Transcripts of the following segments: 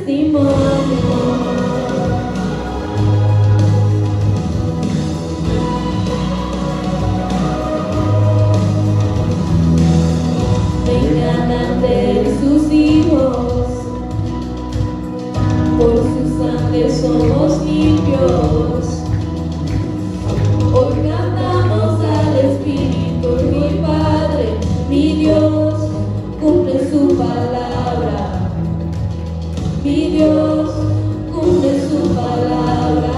Vengan ante sus hijos, por su sangre somos limpios. Hoy cantamos al Espíritu, mi Padre, mi Dios, cumple su palabra. Mi Dios, cumple su palabra.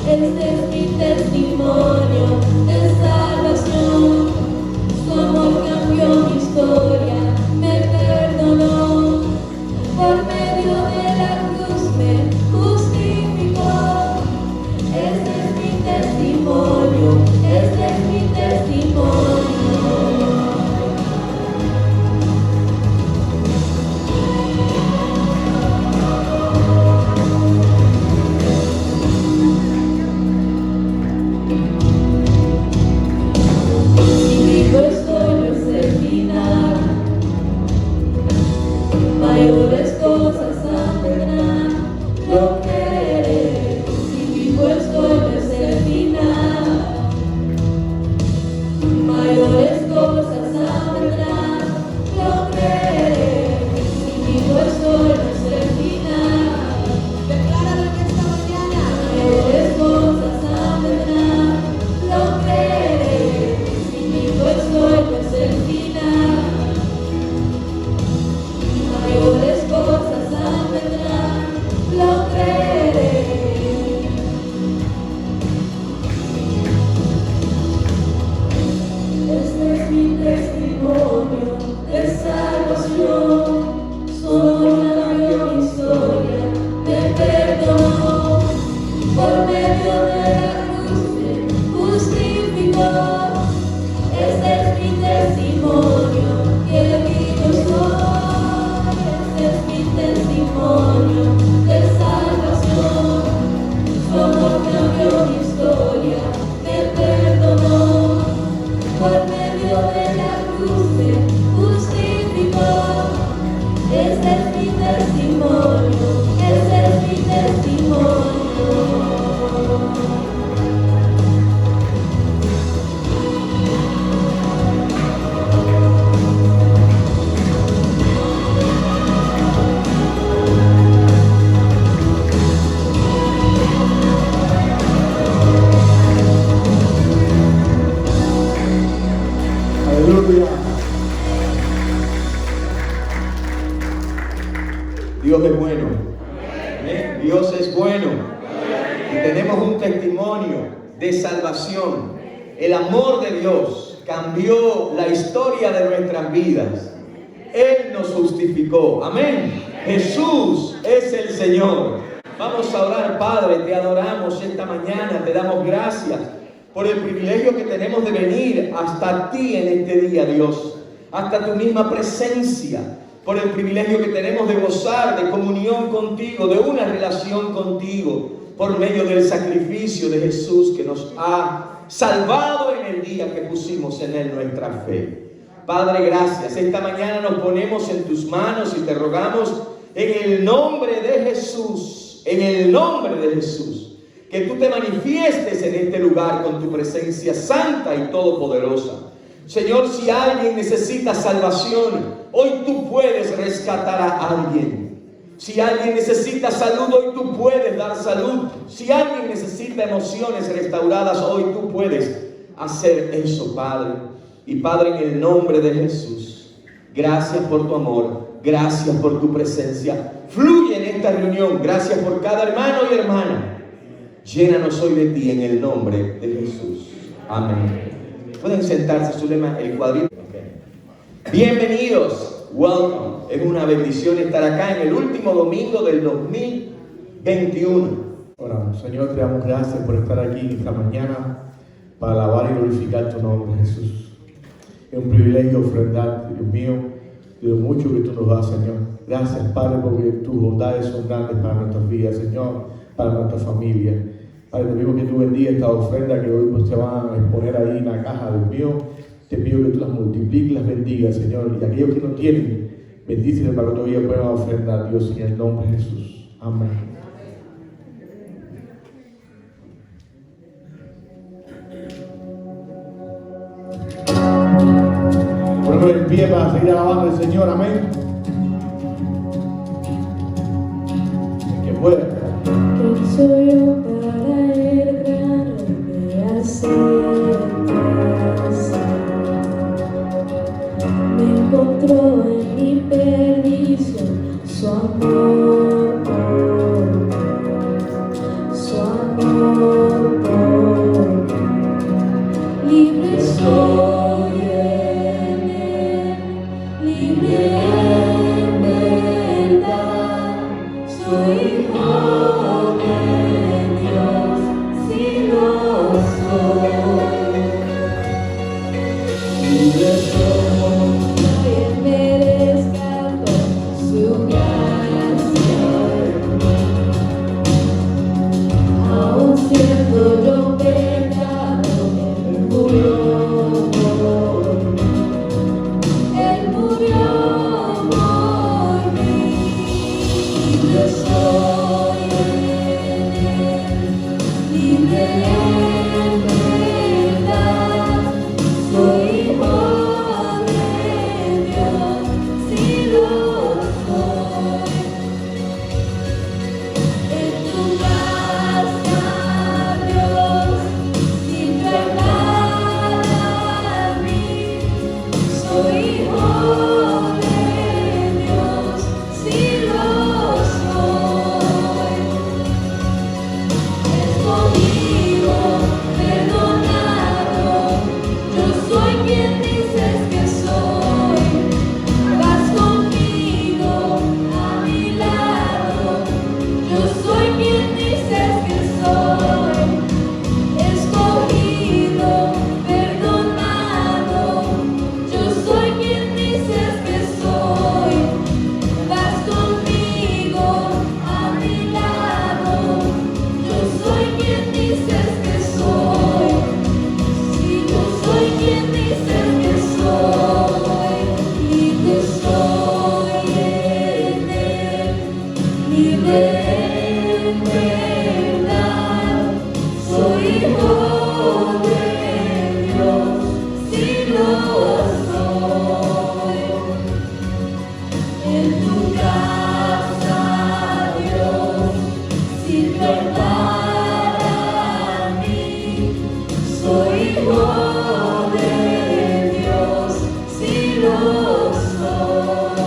Este es mi testimonio de salvación. Su amor cambió mi historia, me perdonó. Por medio de la cruz me justificó. Este es mi testimonio, este es mi testimonio. Mayores cosas vendrán, lo creeré. Si vivo estoy, no es el final. Mayores cosas vendrán, lo creeré. Si vivo estoy, no es el final. Decláralo en esta mañana. Mayores cosas vendrán, lo creeré. Si vivo estoy, no es el final. Mayores cosas vendrán, lo creeré. Este es mi testimonio de salvación. Solo cambió mi historia, me perdonó. Por medio de la cruz me justificó. Este es mi testimonio, que vivo soy. Es mi testimonio de salvación. Su amor cambió mi historia, me perdonó. Por medio de la cruz me justificó. Este es mi testimonio, este es mi testimonio. Aleluya. Dios es bueno. ¿Eh? Dios es bueno. Y tenemos un testimonio de salvación. El amor de Dios cambió la historia de nuestras vidas. Él nos justificó. Amén. Jesús es el Señor. Vamos a orar, Padre. Te adoramos esta mañana. Te damos gracias por el privilegio que tenemos de venir hasta ti en este día, Dios, hasta tu misma presencia, por el privilegio que tenemos de gozar de comunión contigo, de una relación contigo, por medio del sacrificio de Jesús que nos ha salvado en el día que pusimos en Él nuestra fe. Padre, gracias. Esta mañana nos ponemos en tus manos y te rogamos en el nombre de Jesús, en el nombre de Jesús, que tú te manifiestes en este lugar con tu presencia santa y todopoderosa. Señor, si alguien necesita salvación, hoy tú puedes rescatar a alguien. Si alguien necesita salud, hoy tú puedes dar salud. Si alguien necesita emociones restauradas, hoy tú puedes hacer eso, Padre. Y Padre, en el nombre de Jesús, gracias por tu amor, gracias por tu presencia. Fluye en esta reunión. Gracias por cada hermano y hermana. Llénanos hoy de ti en el nombre de Jesús. Amén. Pueden sentarse, Zulema, el cuadrito. Okay. Bienvenidos. Welcome. Es una bendición estar acá en el último domingo del 2021. Oramos. Señor, te damos gracias por estar aquí esta mañana para alabar y glorificar tu nombre, Jesús. Es un privilegio ofrendar, Dios mío, de lo mucho que tú nos das, Señor. Gracias, Padre, porque tus bondades son grandes para nuestras vidas, Señor, para nuestra familia. Padre, te pido que tú bendigas esta ofrenda que hoy pues, te van a exponer ahí en la caja, Dios mío. Te pido que tú las multipliques, las bendigas, Señor. Y aquellos que no tienen, Bendícele para que todavía puedan ofrendar a Dios en el nombre de Jesús. Amén. Ponemos en pie para seguir alabando al Señor. Amén. El que pueda. ¿Quién soy yo para el gran hombre aceptarse? Me encontró en mi perdición su amor por mí, su amor por mí. Libre soy en él, libre en verdad, soy hijo de Dios, si lo soy. Libre soy, que merezca su gracia, aun siendo yo pecador, Él murió por mí, Él murió por mí. Libre soy en él, libre en verdad, soy hijo de Dios, si lo soy. En tu casa, Dios, sin verdad a mí, soy hijo de Dios, si lo soy. Escogido, perdonado, yo soy quien dices que soy. Vas conmigo a mi lado, yo soy quien dices que soy. Escogido, perdonado, yo soy quien dices que soy. Vas conmigo a mi lado, yo soy quien dices que soy. Si yo soy quien dices que soy, libre soy en él, libre en verdad, soy hijo de Dios, si lo soy. En tu casa, Dios, sin verdad a mí, soy hijo de Dios, si lo soy.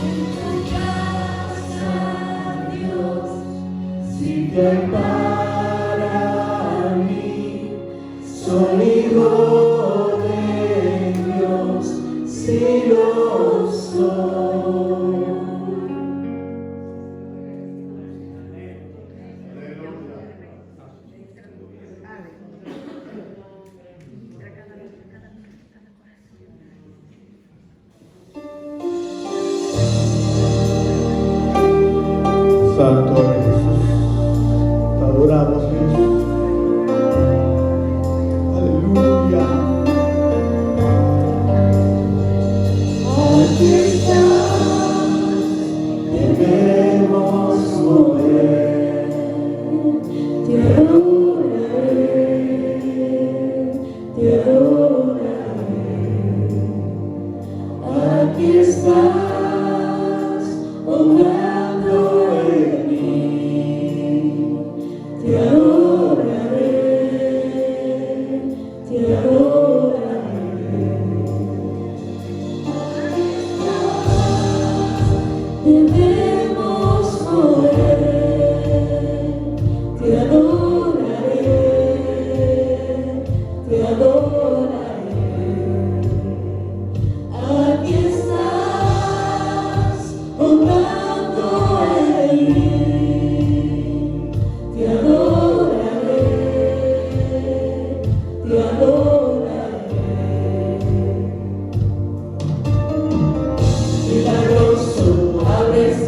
En tu casa, Dios, sin verdad a mí, soy hijo de Dios, si lo soy. Santo eres Jesús. Te adoramos, Jesús. Aleluya. Aquí estás, debemos mover, te adoraré. Aquí estás, obrando en mí, te adoraré, te adoraré. Debemos mover, te adoraré, te adoraré. Aquí estás, obrando en mí, te adoraré, te adoraré. Milagroso, abres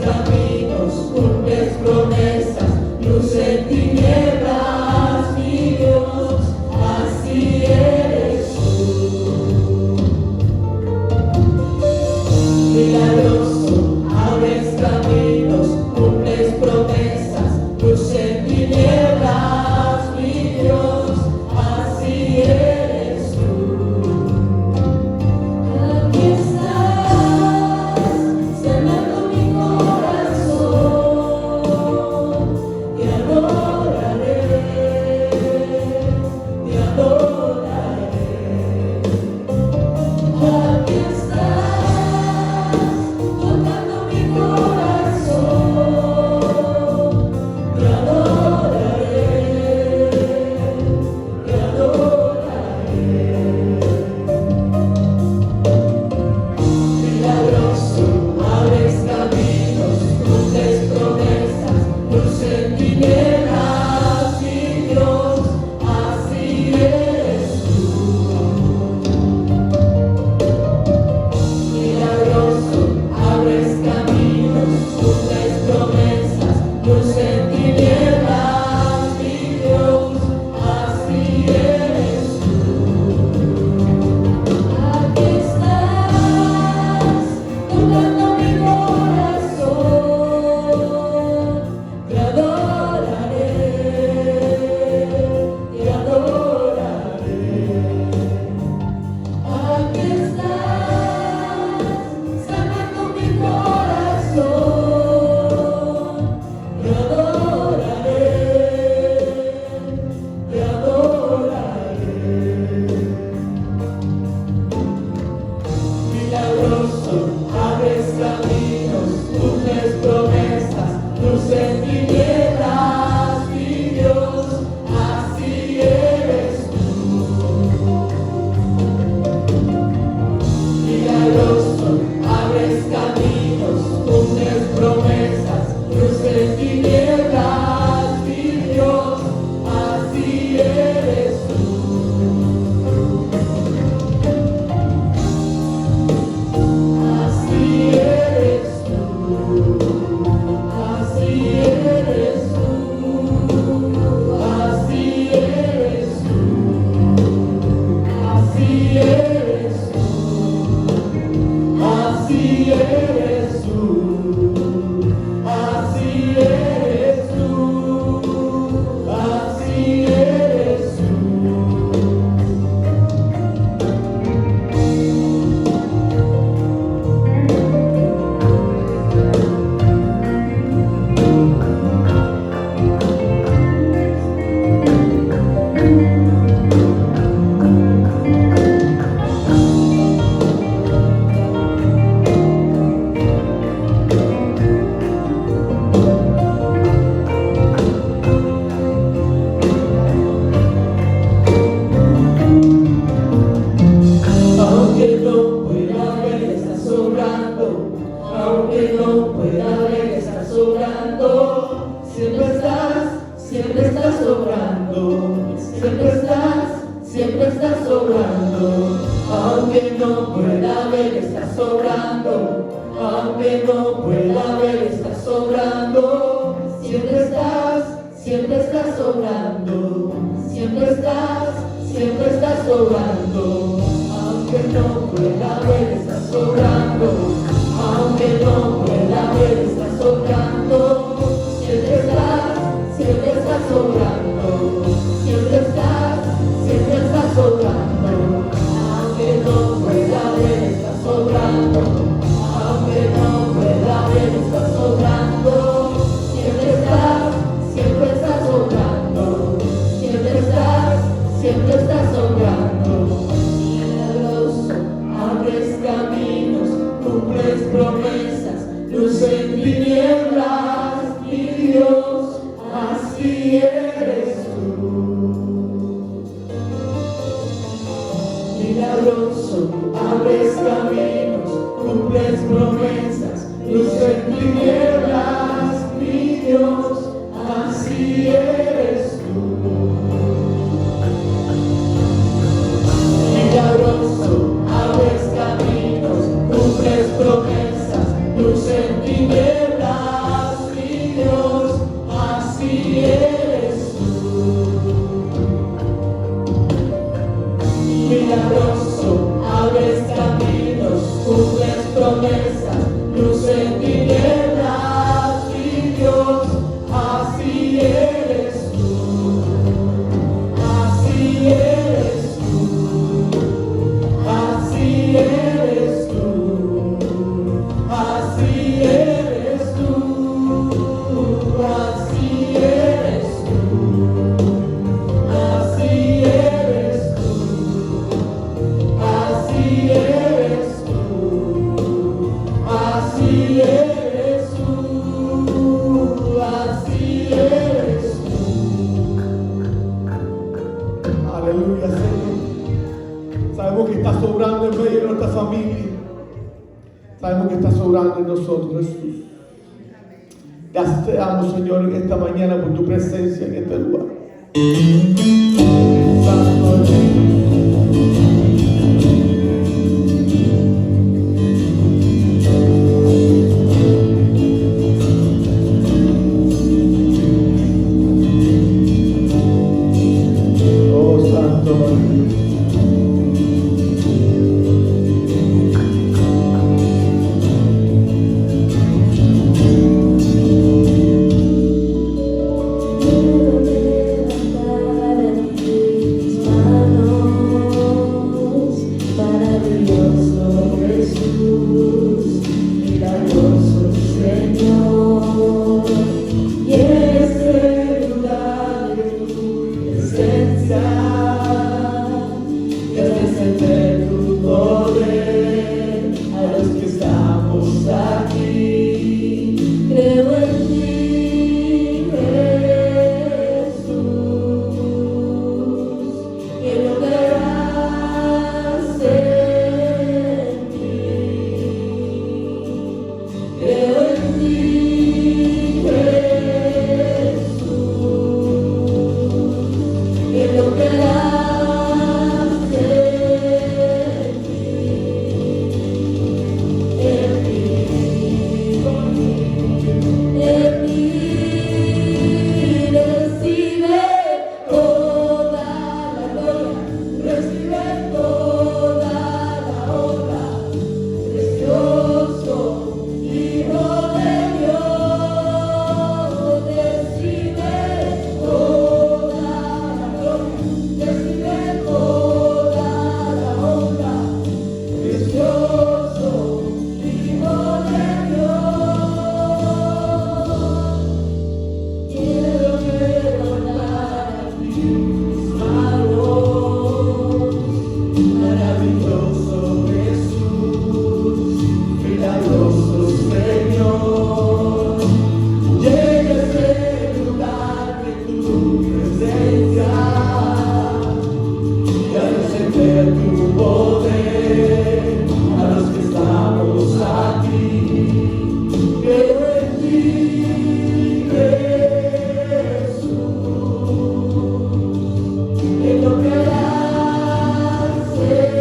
aunque no pueda ver, estás obrando. Siempre estás obrando, siempre estás obrando. Aunque no pueda ver, estás obrando. Aunque no pueda ver, estás obrando. Siempre estás obrando. Siempre estás obrando. Aunque no pueda ver, estás obrando. Aunque no pueda ver, estás obrando. Siempre estás obrando. Siempre estás obrando. Milagroso, abres caminos, cumples promesas, luz en tinieblas, mi Dios, así eres tú. Milagroso, abres caminos, cumples promesas, luz en tinieblas, mi Dios, así eres tú. Milagroso, abres caminos, cumples promesas, luz en tinieblas, mi Dios, así eres tú. Milagroso, abres caminos, cumples promesas, luz en tinieblas, mi Dios, así eres tú. Así eres tú. Así eres tú. Así eres tú. Así eres tú. Así eres tú. Así eres tú. Así eres tú. Así eres tú. Aleluya, Señor. Sabemos que estás sobrando en medio de nuestra familia. Sabemos que estás sobrando en nosotros, Jesús. Gracias te damos, Señor, en esta mañana por tu presencia en este lugar. Santo Dios. Oh, Santo Dios. Maravilloso Jesús, milagroso Señor, y este lugar de tu presencia, Dios desciende tu poder a los que estamos aquí. Creo en ti, Jesús, que lograrás en mí. Creo en ti, Jesús, que lograrás en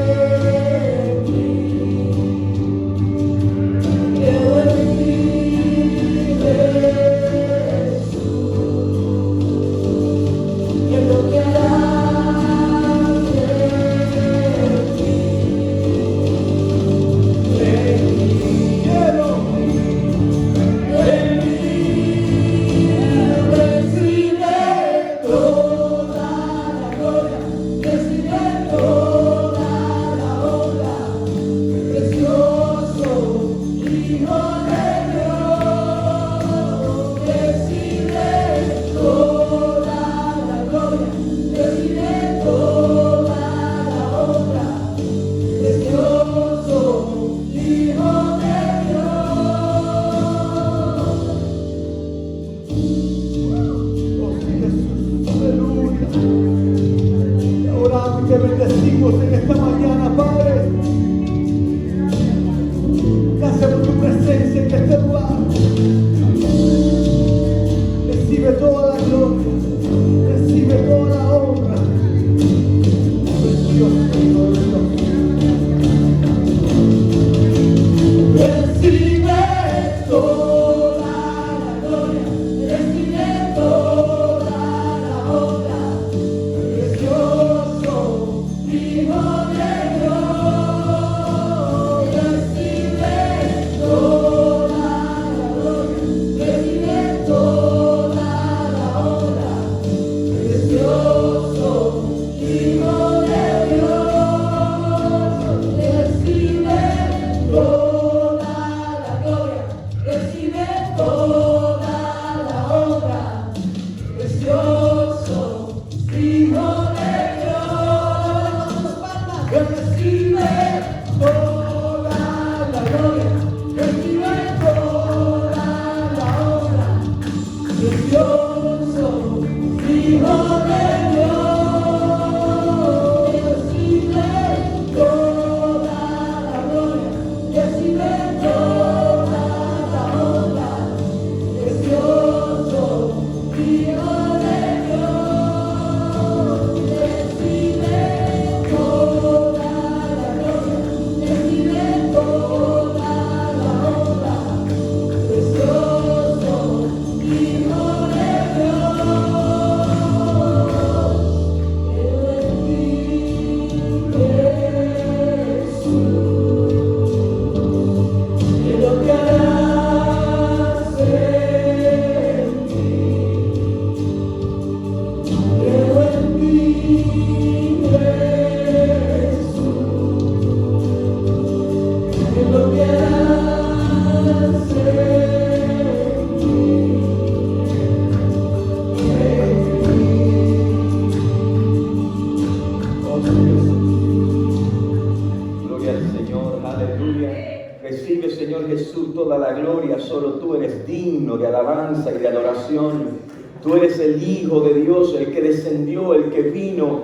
Jesús, toda la gloria. Solo tú eres digno de alabanza y de adoración. Tú eres el Hijo de Dios, el que descendió, el que vino,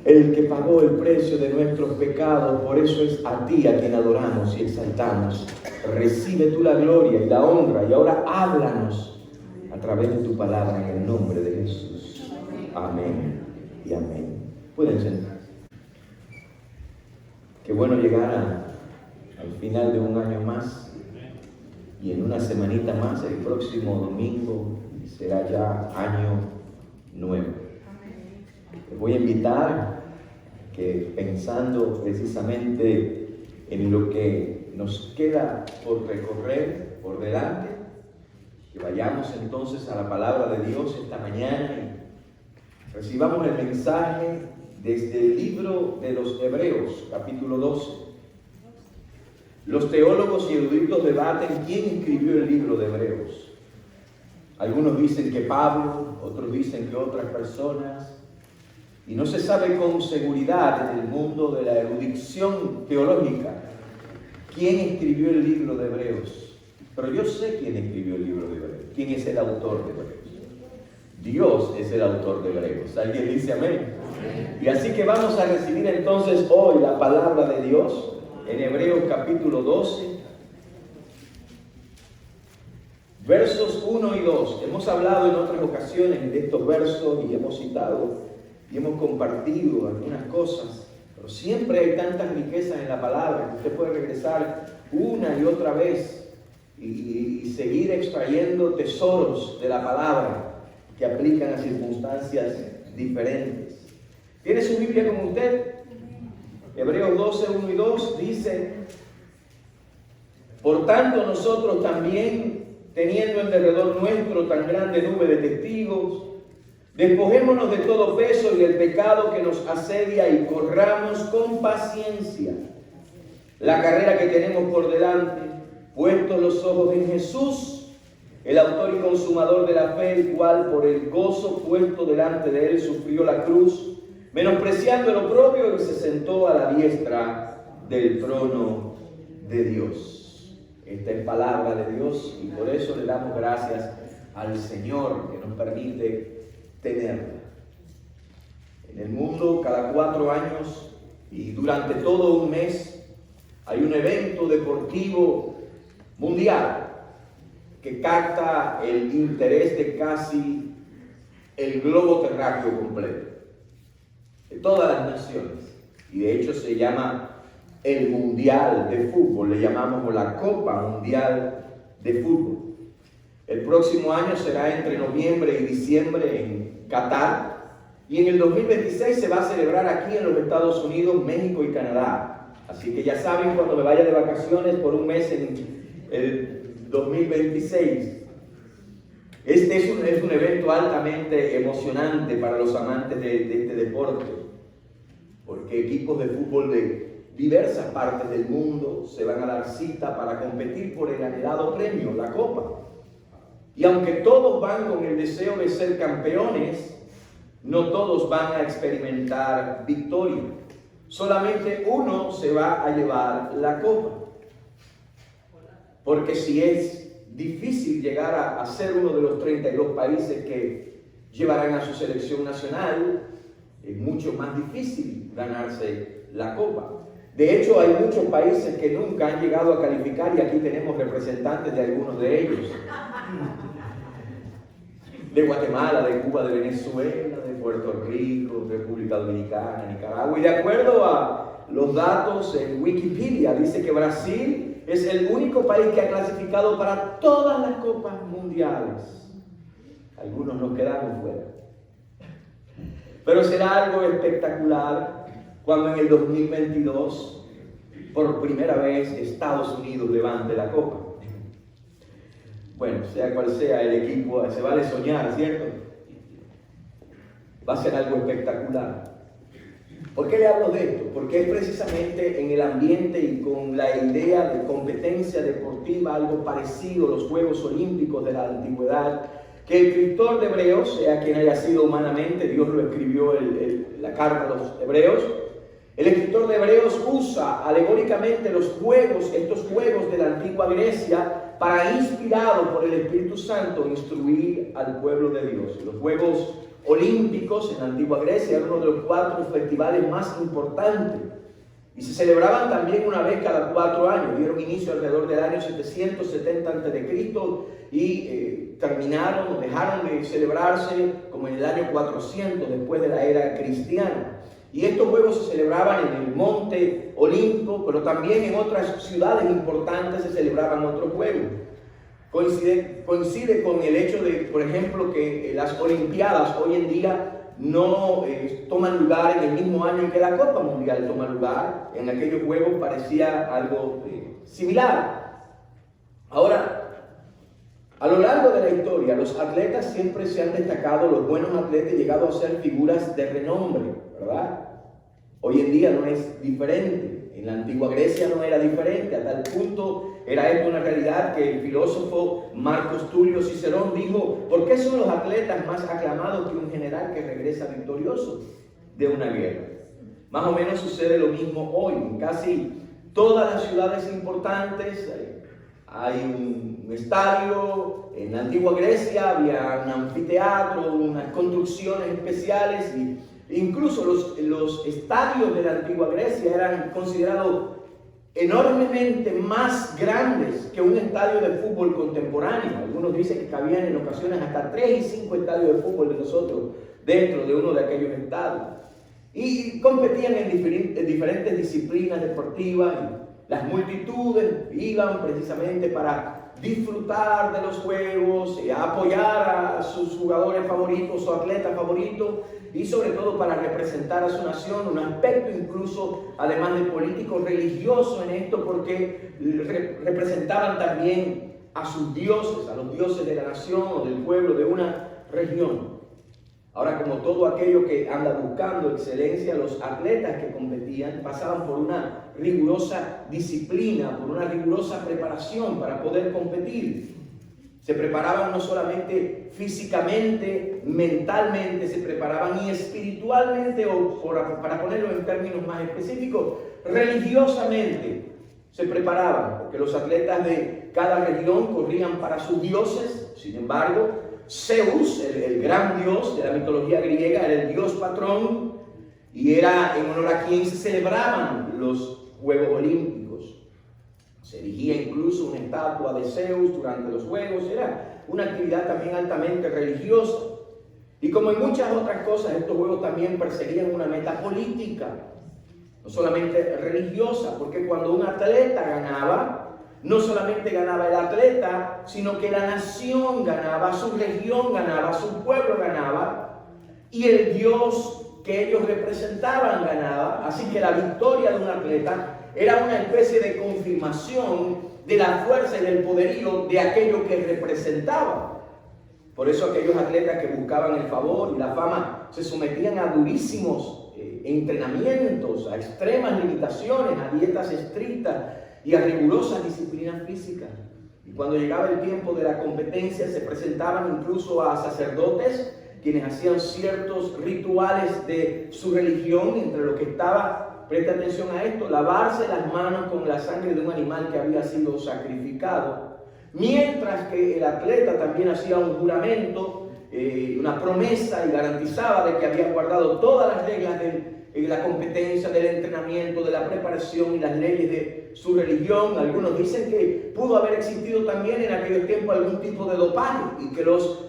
el que pagó el precio de nuestros pecados. Por eso es a ti a quien adoramos y exaltamos. Recibe tú la gloria y la honra. Y ahora háblanos a través de tu palabra en el nombre de Jesús. Amén y amén. Pueden sentarse. Qué bueno llegar al final de un año más. Y en una semanita más, el próximo domingo, será ya año nuevo. Les voy a invitar que, pensando precisamente en lo que nos queda por recorrer por delante, que vayamos entonces a la palabra de Dios esta mañana y recibamos el mensaje desde el libro de los Hebreos, capítulo 12. Los teólogos y eruditos debaten quién escribió el libro de Hebreos. Algunos dicen que Pablo, otros dicen que otras personas, y no se sabe con seguridad en el mundo de la erudición teológica quién escribió el libro de Hebreos. Pero yo sé quién escribió el libro de Hebreos, quién es el autor de Hebreos. Dios es el autor de Hebreos. ¿Alguien dice amén? Y así que vamos a recibir entonces hoy la palabra de Dios en Hebreos capítulo 12. Versos 1 y 2. Hemos hablado en otras ocasiones de estos versos y hemos citado y hemos compartido algunas cosas, pero siempre hay tantas riquezas en la palabra que usted puede regresar una y otra vez y seguir extrayendo tesoros de la palabra que aplican a circunstancias diferentes. ¿Tiene su Biblia con usted? Hebreos 12, 1 y 2 dice: por tanto nosotros también, teniendo en derredor nuestro tan grande nube de testigos, despojémonos de todo peso y del pecado que nos asedia y corramos con paciencia la carrera que tenemos por delante, puestos los ojos en Jesús, el autor y consumador de la fe, el cual por el gozo puesto delante de él sufrió la cruz, menospreciando el oprobio, y se sentó a la diestra del trono de Dios. Esta es palabra de Dios y por eso le damos gracias al Señor que nos permite tenerla. En el mundo, cada 4 años y durante todo un mes, hay un evento deportivo mundial que capta el interés de casi el globo terráqueo completo, de todas las naciones, y de hecho se llama el Mundial de Fútbol, le llamamos la Copa Mundial de Fútbol. El próximo año será entre noviembre y diciembre en Qatar, y en el 2026 se va a celebrar aquí en los Estados Unidos, México y Canadá. Así que ya saben, cuando me vaya de vacaciones por un mes en el 2026. Este es un evento altamente emocionante para los amantes de este deporte, porque equipos de fútbol de diversas partes del mundo se van a dar cita para competir por el anhelado premio, la Copa. Y aunque todos van con el deseo de ser campeones, no todos van a experimentar victoria. Solamente uno se va a llevar la Copa. Porque si es difícil llegar a ser uno de los 32 países que llevarán a su selección nacional, es mucho más difícil ganarse la Copa. De hecho, hay muchos países que nunca han llegado a calificar y aquí tenemos representantes de algunos de ellos. De Guatemala, de Cuba, de Venezuela, de Puerto Rico, República Dominicana, Nicaragua. Y de acuerdo a los datos en Wikipedia, dice que Brasil es el único país que ha clasificado para todas las copas mundiales. Algunos nos quedamos fuera. Pero será algo espectacular cuando en el 2022, por primera vez, Estados Unidos levante la copa. Bueno, sea cual sea el equipo, se vale soñar, ¿cierto? Va a ser algo espectacular. ¿Por qué le hablo de esto? Porque es precisamente en el ambiente y con la idea de competencia deportiva, algo parecido a los Juegos Olímpicos de la antigüedad, que el escritor de Hebreos, sea quien haya sido humanamente, Dios lo escribió la carta a los Hebreos, El escritor de Hebreos usa alegóricamente estos juegos de la antigua Grecia para, inspirado por el Espíritu Santo, instruir al pueblo de Dios. Los Juegos Olímpicos en la antigua Grecia eran uno de los 4 festivales más importantes y se celebraban también una vez cada 4 años. Dieron inicio alrededor del año 770 a.C. y dejaron de celebrarse como en el año 400 después de la era cristiana. Y estos juegos se celebraban en el monte Olimpo, pero también en otras ciudades importantes se celebraban otros juegos. Coincide con el hecho de, por ejemplo, que las Olimpiadas hoy en día no toman lugar en el mismo año en que la Copa Mundial toma lugar. En aquellos juegos parecía algo similar. Ahora, a lo largo de la historia, los atletas siempre se han destacado, los buenos atletas han llegado a ser figuras de renombre, ¿verdad? Hoy en día no es diferente. En la antigua Grecia no era diferente. A tal punto era esto una realidad que el filósofo Marcos Tulio Cicerón dijo: ¿por qué son los atletas más aclamados que un general que regresa victorioso de una guerra? Más o menos sucede lo mismo hoy. En casi todas las ciudades importantes hay un estadio. En la antigua Grecia había un anfiteatro, unas construcciones especiales, y incluso los estadios de la antigua Grecia eran considerados enormemente más grandes que un estadio de fútbol contemporáneo. Algunos dicen que cabían en ocasiones hasta 3 y 5 estadios de fútbol de nosotros dentro de uno de aquellos estadios. Y competían en diferentes disciplinas deportivas. Y las multitudes iban precisamente para disfrutar de los juegos, apoyar a sus jugadores favoritos, su atleta favorito, y sobre todo para representar a su nación. Un aspecto incluso, además de político, religioso en esto, porque representaban también a sus dioses, a los dioses de la nación o del pueblo de una región. Ahora, como todo aquello que anda buscando excelencia, los atletas que competían pasaban por una rigurosa disciplina, por una rigurosa preparación para poder competir. Se preparaban no solamente físicamente, mentalmente, se preparaban y espiritualmente, o para ponerlo en términos más específicos, religiosamente se preparaban, porque los atletas de cada región corrían para sus dioses. Sin embargo, Zeus, el gran dios de la mitología griega, era el dios patrón, y era en honor a quien se celebraban los Juegos Olímpicos. Se erigía incluso una estatua de Zeus durante los Juegos. Era una actividad también altamente religiosa. Y como en muchas otras cosas, estos Juegos también perseguían una meta política, no solamente religiosa, porque cuando un atleta ganaba, no solamente ganaba el atleta, sino que la nación ganaba, su región ganaba, su pueblo ganaba, y el Dios que ellos representaban ganaba. Así que la victoria de un atleta era una especie de confirmación de la fuerza y del poderío de aquello que representaba. Por eso aquellos atletas que buscaban el favor y la fama se sometían a durísimos entrenamientos, a extremas limitaciones, a dietas estrictas y a rigurosas disciplinas físicas. Y cuando llegaba el tiempo de la competencia, se presentaban incluso a sacerdotes, quienes hacían ciertos rituales de su religión, entre lo que estaba, presta atención a esto, lavarse las manos con la sangre de un animal que había sido sacrificado, mientras que el atleta también hacía un juramento, una promesa, y garantizaba de que había guardado todas las reglas de la competencia, del entrenamiento, de la preparación y las leyes de su religión. Algunos dicen que pudo haber existido también en aquel tiempo algún tipo de dopaje, y que los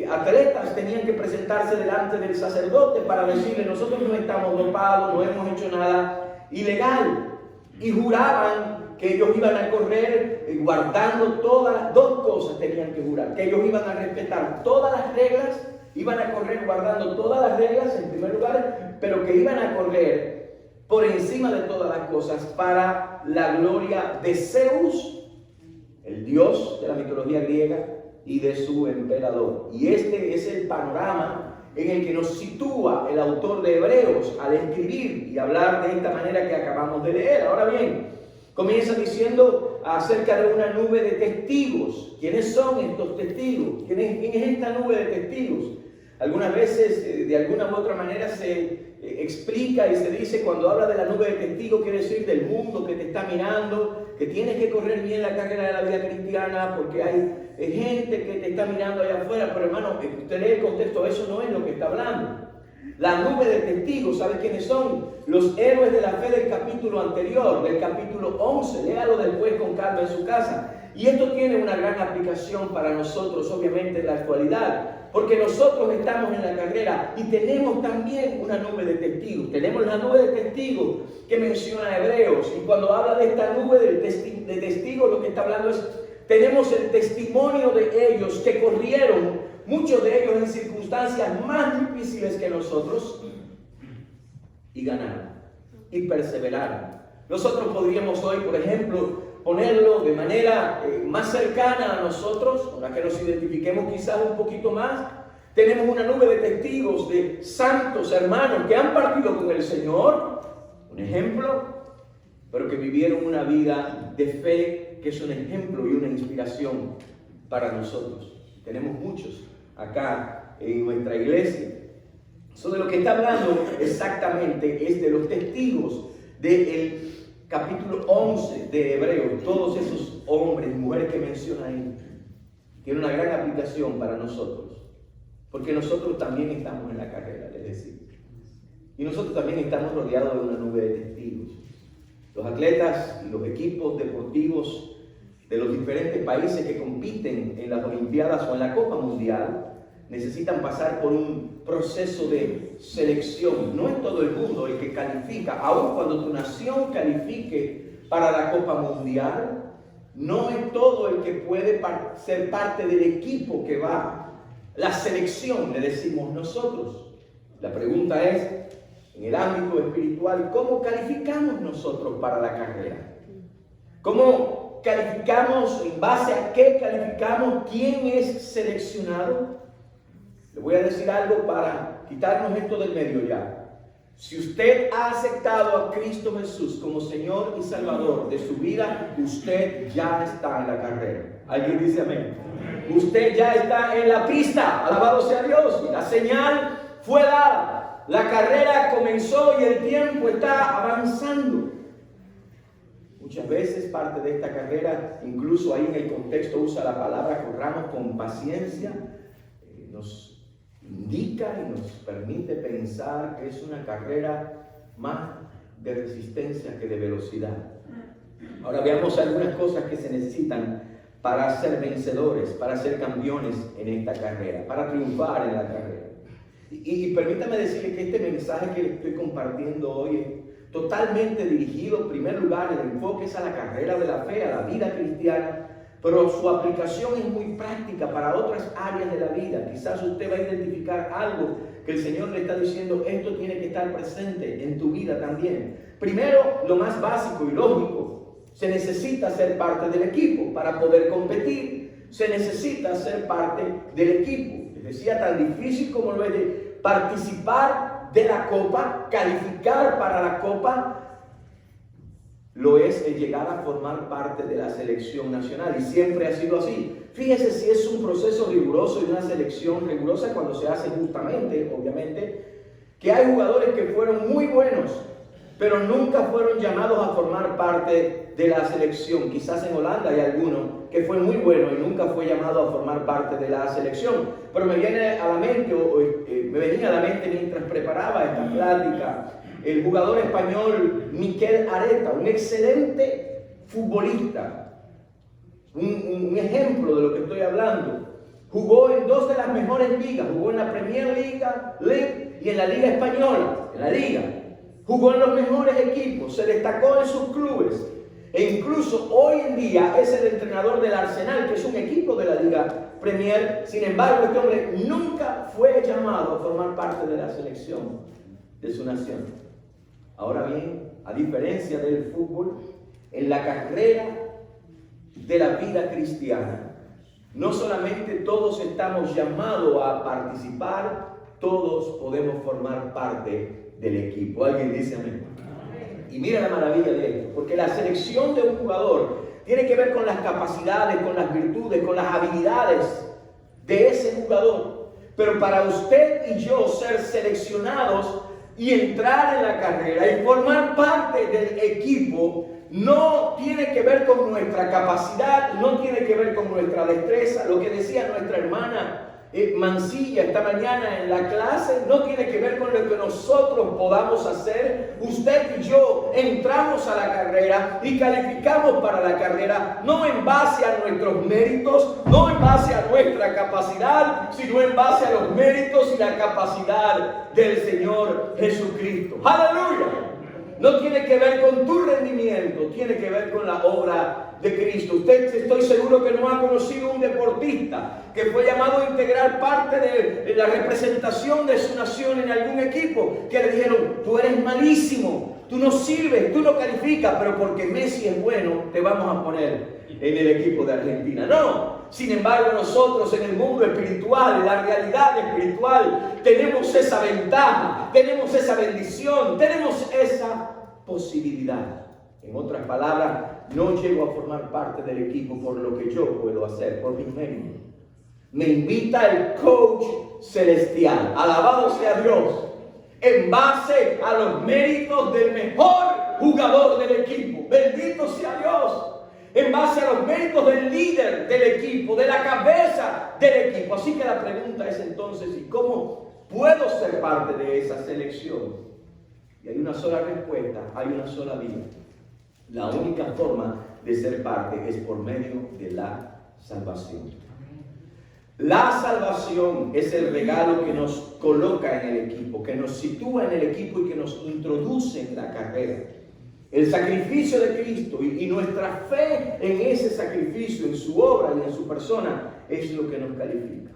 atletas tenían que presentarse delante del sacerdote para decirle: nosotros no estamos dopados, no hemos hecho nada ilegal. Y juraban que ellos iban a correr guardando todas, 2 cosas tenían que jurar: que ellos iban a respetar todas las reglas, iban a correr guardando todas las reglas en primer lugar, pero que iban a correr por encima de todas las cosas para la gloria de Zeus, el dios de la mitología griega, y de su emperador. Y este es el panorama en el que nos sitúa el autor de Hebreos al escribir y hablar de esta manera que acabamos de leer. Ahora bien, comienza diciendo acerca de una nube de testigos. ¿Quiénes son estos testigos? ¿Quién es esta nube de testigos? Algunas veces, de alguna u otra manera, se explica y se dice, cuando habla de la nube de testigos, quiere decir del mundo que te está mirando, que tienes que correr bien la carrera de la vida cristiana, porque hay gente que te está mirando allá afuera. Pero hermano, usted lee el contexto, eso no es lo que está hablando. La nube de testigos, ¿sabe quiénes son? Los héroes de la fe del capítulo anterior, del capítulo 11. Léalo después con calma en su casa. Y esto tiene una gran aplicación para nosotros, obviamente, en la actualidad. Porque nosotros estamos en la carrera y tenemos también una nube de testigos. Tenemos la nube de testigos que menciona Hebreos. Y cuando habla de esta nube de testigos, lo que está hablando es, tenemos el testimonio de ellos que corrieron, muchos de ellos en circunstancias más difíciles que nosotros, y ganaron, y perseveraron. Nosotros podríamos hoy, por ejemplo, ponerlo de manera más cercana a nosotros, con la que nos identifiquemos quizás un poquito más. Tenemos una nube de testigos, de santos hermanos que han partido con el Señor, un ejemplo, pero que vivieron una vida de fe, que es un ejemplo y una inspiración para nosotros. Tenemos muchos acá en nuestra iglesia. Eso de lo que está hablando exactamente es de los testigos del capítulo 11 de Hebreos. Todos esos hombres y mujeres que menciona ahí tienen una gran aplicación para nosotros, porque nosotros también estamos en la carrera, es decir, y nosotros también estamos rodeados de una nube de testigos. Los atletas y los equipos deportivos de los diferentes países que compiten en las Olimpiadas o en la Copa Mundial necesitan pasar por un proceso de selección. No es todo el mundo el que califica. Aun cuando tu nación califique para la Copa Mundial, no es todo el que puede ser parte del equipo que va. La selección, le decimos nosotros. La pregunta es, en el ámbito espiritual, ¿cómo calificamos nosotros para la carrera? ¿Cómo calificamos? ¿En base a qué calificamos? ¿Quién es seleccionado? Le voy a decir algo para quitarnos esto del medio ya. Si usted ha aceptado a Cristo Jesús como Señor y Salvador de su vida, usted ya está en la carrera. ¿Alguien dice amén? Usted ya está en la pista. Alabado sea Dios. La señal fue dada. La carrera comenzó y el tiempo está avanzando. Muchas veces parte de esta carrera, incluso ahí en el contexto usa la palabra corramos con paciencia, nos indica y nos permite pensar que es una carrera más de resistencia que de velocidad. Ahora veamos algunas cosas que se necesitan para ser vencedores, para ser campeones en esta carrera, para triunfar en la carrera. Y permítame decirle que este mensaje que estoy compartiendo hoy es totalmente dirigido, en primer lugar, el enfoque es a la carrera de la fe, a la vida cristiana, pero su aplicación es muy práctica para otras áreas de la vida. Quizás usted va a identificar algo que el Señor le está diciendo, esto tiene que estar presente en tu vida también. Primero, lo más básico y lógico, se necesita ser parte del equipo para poder competir. Se necesita ser parte del equipo. Les decía, tan difícil como lo es de participar de la copa, calificar para la copa, lo es el llegar a formar parte de la selección nacional, y siempre ha sido así. Fíjese si es un proceso riguroso y una selección rigurosa cuando se hace justamente, obviamente, que hay jugadores que fueron muy buenos, pero nunca fueron llamados a formar parte de la selección. Quizás en Holanda hay alguno que fue muy bueno y nunca fue llamado a formar parte de la selección. Pero me viene a la mente, me venía a la mente mientras preparaba esta plática, el jugador español Mikel Areta, un excelente futbolista, un ejemplo de lo que estoy hablando. Jugó en dos de las mejores ligas, jugó en la Premier League y en la Liga Española, en la Liga. Jugó en los mejores equipos, se destacó en sus clubes e incluso hoy en día es el entrenador del Arsenal, que es un equipo de la Liga Premier. Sin embargo, este hombre nunca fue llamado a formar parte de la selección de su nación. Ahora bien, a diferencia del fútbol, en la carrera de la vida cristiana, no solamente todos estamos llamados a participar, todos podemos formar parte del equipo. ¿Alguien dice amén? Y mira la maravilla de esto, porque la selección de un jugador tiene que ver con las capacidades, con las virtudes, con las habilidades de ese jugador. Pero para usted y yo ser seleccionados y entrar en la carrera y formar parte del equipo, no tiene que ver con nuestra capacidad, no tiene que ver con nuestra destreza. Lo que decía nuestra hermana Mancilla esta mañana en la clase, no tiene que ver con lo que nosotros podamos hacer. Usted y yo entramos a la carrera y calificamos para la carrera, no en base a nuestros méritos, no en base a nuestra capacidad, sino en base a los méritos y la capacidad del Señor Jesucristo. ¡Aleluya! No tiene que ver con tu rendimiento, tiene que ver con la obra de Cristo. Usted, estoy seguro que no ha conocido un deportista que fue llamado a integrar parte de la representación de su nación en algún equipo, que le dijeron: tú eres malísimo, tú no sirves, tú no calificas, pero porque Messi es bueno, te vamos a poner en el equipo de Argentina. No. Sin embargo, nosotros en el mundo espiritual, en la realidad espiritual, tenemos esa ventaja, tenemos esa bendición, tenemos esa posibilidad. En otras palabras, no llego a formar parte del equipo por lo que yo puedo hacer, por mis méritos. Me invita el coach celestial, alabado sea Dios, en base a los méritos del mejor jugador del equipo. Bendito sea Dios. En base a los méritos del líder del equipo, de la cabeza del equipo. Así que la pregunta es entonces: ¿y cómo puedo ser parte de esa selección? Y hay una sola respuesta, hay una sola vía. La única forma de ser parte es por medio de la salvación. La salvación es el regalo que nos coloca en el equipo, que nos sitúa en el equipo y que nos introduce en la carrera. El sacrificio de Cristo y nuestra fe en ese sacrificio, en su obra y en su persona, es lo que nos califica.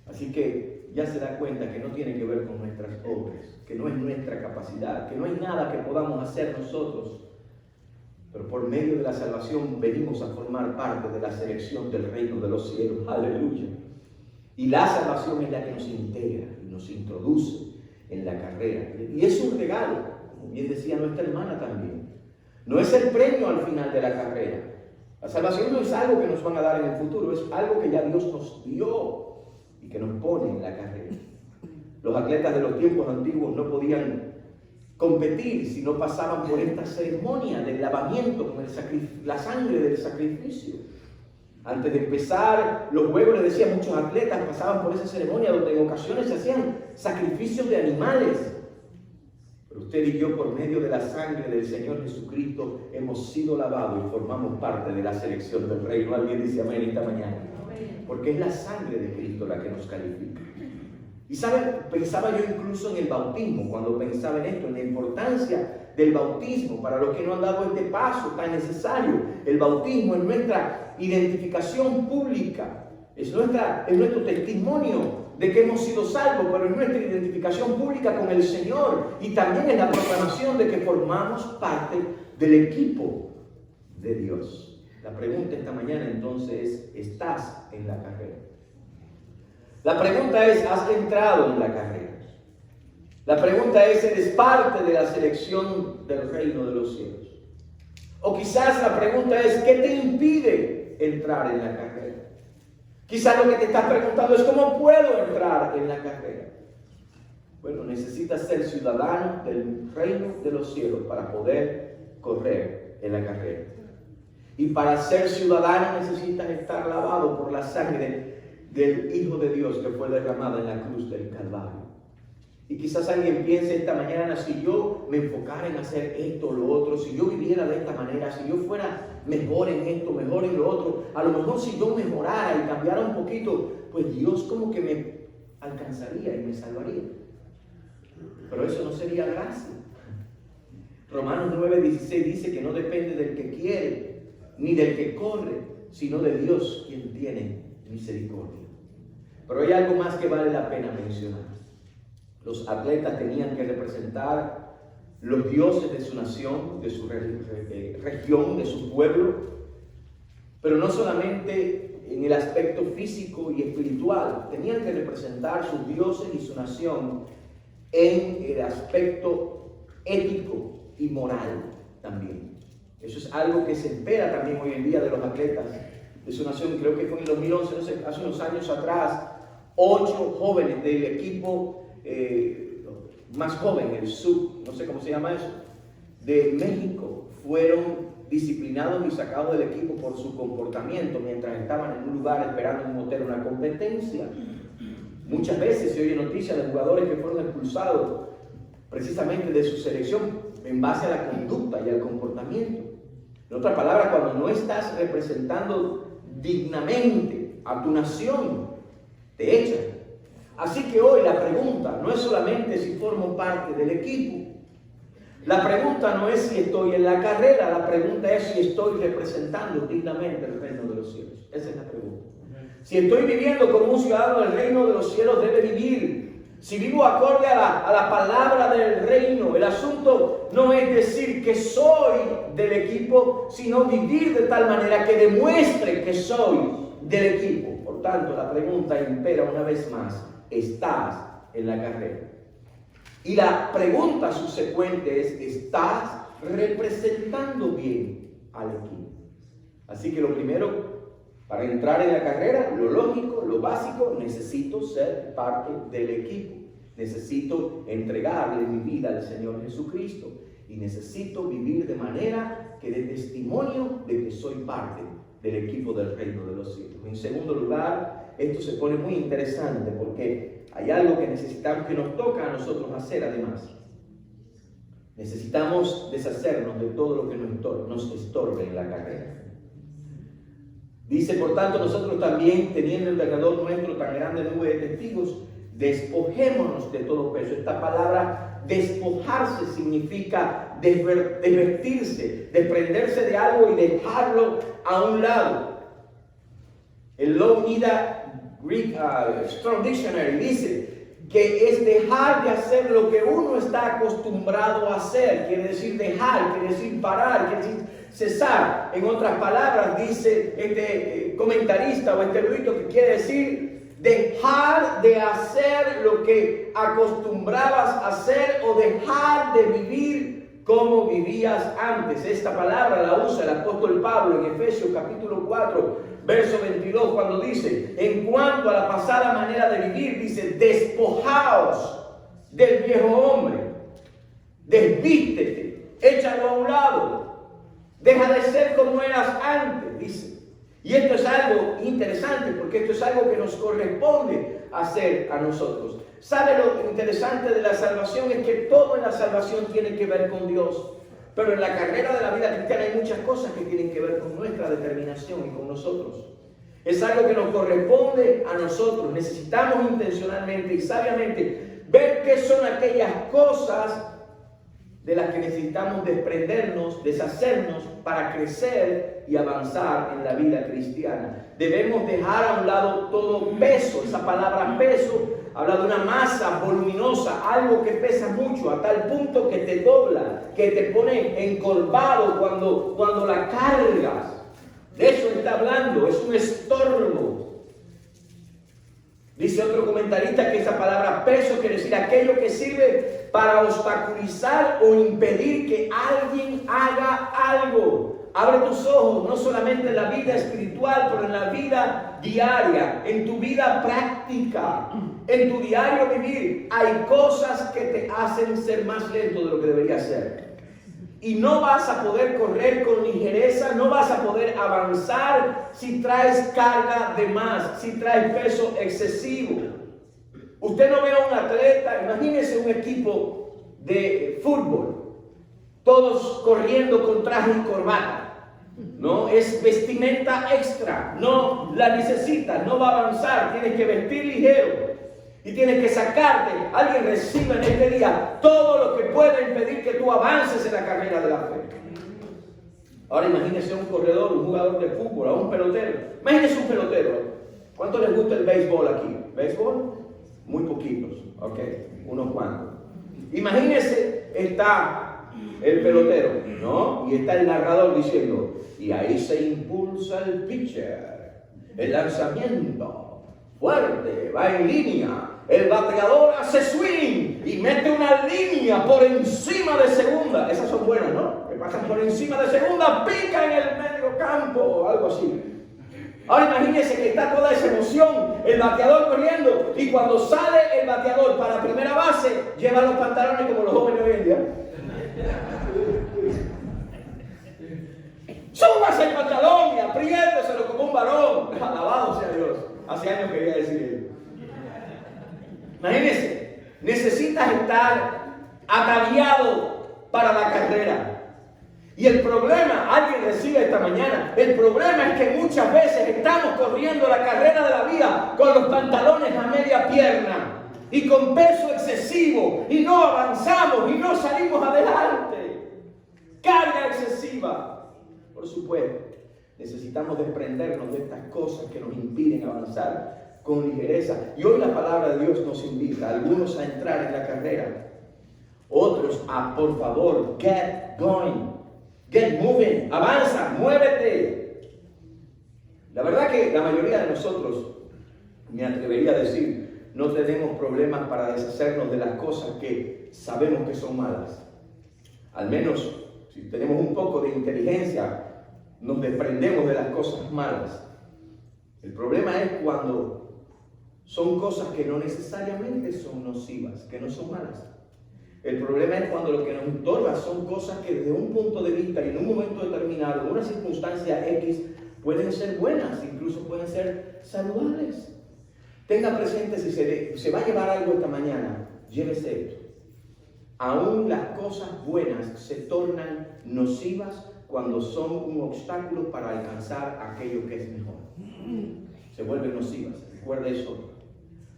Así que ya se da cuenta que no tiene que ver con nuestras obras, que no es nuestra capacidad, que no hay nada que podamos hacer nosotros, pero por medio de la salvación venimos a formar parte de la selección del reino de los cielos. Aleluya. Y la salvación es la que nos integra y nos introduce en la carrera. Y es un regalo. Como bien decía nuestra hermana también, no es el premio al final de la carrera. La salvación no es algo que nos van a dar en el futuro, es algo que ya Dios nos dio y que nos pone en la carrera. Los atletas de los tiempos antiguos no podían competir si no pasaban por esta ceremonia del lavamiento con la sangre del sacrificio. Antes de empezar los juegos, les decía, muchos atletas pasaban por esa ceremonia donde en ocasiones se hacían sacrificios de animales. Pero usted y yo, por medio de la sangre del Señor Jesucristo, hemos sido lavados y formamos parte de la selección del reino. Alguien dice amén esta mañana. Porque es la sangre de Cristo la que nos califica. Y saben, pensaba yo incluso en el bautismo, cuando pensaba en esto, en la importancia del bautismo, para los que no han dado este paso tan necesario. El bautismo es nuestra identificación pública, es nuestro testimonio de que hemos sido salvos, pero es nuestra identificación pública con el Señor, y también es la proclamación de que formamos parte del equipo de Dios. La pregunta esta mañana entonces es: ¿estás en la carrera? La pregunta es: ¿has entrado en la carrera? La pregunta es: ¿eres parte de la selección del reino de los cielos? O quizás la pregunta es: ¿qué te impide entrar en la carrera? Quizás lo que te estás preguntando es: ¿cómo puedo entrar en la carrera? Bueno, necesitas ser ciudadano del reino de los cielos para poder correr en la carrera. Y para ser ciudadano necesitas estar lavado por la sangre del Hijo de Dios que fue derramada en la cruz del Calvario. Y quizás alguien piense esta mañana: si yo me enfocara en hacer esto o lo otro, si yo viviera de esta manera, si yo fuera mejor en esto, mejor en lo otro, a lo mejor si yo mejorara y cambiara un poquito, pues Dios como que me alcanzaría y me salvaría. Pero eso no sería gracia. Romanos 9:16 dice que no depende del que quiere ni del que corre, sino de Dios, quien tiene misericordia. Pero hay algo más que vale la pena mencionar. Los atletas tenían que representar los dioses de su nación, de su región, de su pueblo, pero no solamente en el aspecto físico y espiritual, tenían que representar sus dioses y su nación en el aspecto ético y moral también. Eso es algo que se espera también hoy en día de los atletas de su nación. Creo que fue en el 2011, no sé, hace unos años atrás, 8 jóvenes del equipo más joven, el sub, no sé cómo se llama eso, de México, fueron disciplinados y sacados del equipo por su comportamiento mientras estaban en un lugar esperando en un hotel una competencia. Muchas veces se oye noticias de jugadores que fueron expulsados precisamente de su selección en base a la conducta y al comportamiento. En otras palabras, cuando no estás representando dignamente a tu nación, te echan. Así que hoy la pregunta no es solamente si formo parte del equipo. La pregunta no es si estoy en la carrera, la pregunta es si estoy representando dignamente el reino de los cielos. Esa es la pregunta. Si estoy viviendo como un ciudadano del reino de los cielos, debe vivir. Si vivo acorde a la palabra del reino, el asunto no es decir que soy del equipo, sino vivir de tal manera que demuestre que soy del equipo. Por tanto, la pregunta impera una vez más: ¿estás en la carrera? Y la pregunta subsecuente es: ¿estás representando bien al equipo? Así que lo primero, para entrar en la carrera, lo lógico, lo básico, necesito ser parte del equipo. Necesito entregarle mi vida al Señor Jesucristo. Y necesito vivir de manera que dé testimonio de que soy parte del equipo del reino de los cielos. En segundo lugar, esto se pone muy interesante porque hay algo que necesitamos, que nos toca a nosotros hacer además. Necesitamos deshacernos de todo lo que nos estorbe en la carrera. Dice, por tanto, nosotros también, teniendo alrededor nuestro tan grande nube de testigos, despojémonos de todo peso. Esta palabra despojarse significa desvestirse, desprenderse de algo y dejarlo a un lado. El Low-Nida Greek Strong Dictionary dice que es dejar de hacer lo que uno está acostumbrado a hacer. Quiere decir dejar, quiere decir parar, quiere decir cesar. En otras palabras, dice este comentarista o este erudito, que quiere decir dejar de hacer lo que acostumbrabas a hacer o dejar de vivir como vivías antes. Esta palabra la usa el apóstol Pablo en Efesios capítulo 4, verso 22, cuando dice, en cuanto a la pasada manera de vivir, dice, despojaos del viejo hombre, desvístete, échalo a un lado, deja de ser como eras antes, dice. Y esto es algo interesante, porque esto es algo que nos corresponde hacer a nosotros. ¿Sabe lo interesante de la salvación? Es que todo en la salvación tiene que ver con Dios. Pero en la carrera de la vida cristiana hay muchas cosas que tienen que ver con nuestra determinación y con nosotros. Es algo que nos corresponde a nosotros. Necesitamos intencionalmente y sabiamente ver qué son aquellas cosas de las que necesitamos desprendernos, deshacernos para crecer y avanzar en la vida cristiana. Debemos dejar a un lado todo peso. Esa palabra peso habla de una masa voluminosa, algo que pesa mucho, a tal punto que te dobla, que te pone encorvado cuando la cargas. De eso está hablando, es un estorbo. Dice otro comentarista que esa palabra peso quiere decir aquello que sirve para obstaculizar o impedir que alguien haga algo. Abre tus ojos, no solamente en la vida espiritual, pero en la vida diaria, en tu vida práctica, en tu diario vivir. Hay cosas que te hacen ser más lento de lo que deberías ser. Y no vas a poder correr con ligereza, no vas a poder avanzar si traes carga de más, si traes peso excesivo. Usted no ve a un atleta, imagínese un equipo de fútbol, todos corriendo con traje y corbata. No es vestimenta extra, no la necesitas, no va a avanzar, tienes que vestir ligero. Y tienes que sacarte, alguien reciba en este día todo lo que pueda impedir que tú avances en la carrera de la fe. Ahora imagínese un corredor, un jugador de fútbol, a un pelotero. Imagínese un pelotero. ¿Cuánto les gusta el béisbol aquí? ¿Béisbol? Muy poquitos, ok, unos cuantos. Imagínese, está el pelotero, ¿no? Y está el narrador diciendo, y ahí se impulsa el pitcher, el lanzamiento. Fuerte, va en línea, el bateador hace swing y mete una línea por encima de segunda. Esas son buenas, ¿no? Que pasan por encima de segunda, pica en el medio campo, algo así. Ahora imagínense que está toda esa emoción, el bateador corriendo, y cuando sale el bateador para la primera base, lleva los pantalones como los jóvenes hoy en día. Súbase el pantalón y apriéteselo como un varón. Alabado sea Dios. Hace años quería decir eso. Imagínense, necesitas estar ataviado para la carrera. Y el problema, alguien decía esta mañana, el problema es que muchas veces estamos corriendo la carrera de la vida con los pantalones a media pierna y con peso excesivo y no avanzamos y no salimos adelante. Carga excesiva. Por supuesto, necesitamos desprendernos de estas cosas que nos impiden avanzar con ligereza. Y hoy la palabra de Dios nos invita a algunos a entrar en la carrera, otros a, por favor, get going, get moving, avanza, muévete. La verdad que la mayoría de nosotros, me atrevería a decir, no tenemos problemas para deshacernos de las cosas que sabemos que son malas. Al menos, si tenemos un poco de inteligencia, nos desprendemos de las cosas malas. El problema es cuando son cosas que no necesariamente son nocivas, que no son malas. El problema es cuando lo que nos estorba son cosas que desde un punto de vista y en un momento determinado, en una circunstancia X, pueden ser buenas, incluso pueden ser saludables. Tenga presente, si se va a llevar algo esta mañana, llévese esto. Aún las cosas buenas se tornan nocivas cuando son un obstáculo para alcanzar aquello que es mejor. Se vuelven nocivas. Recuerda eso.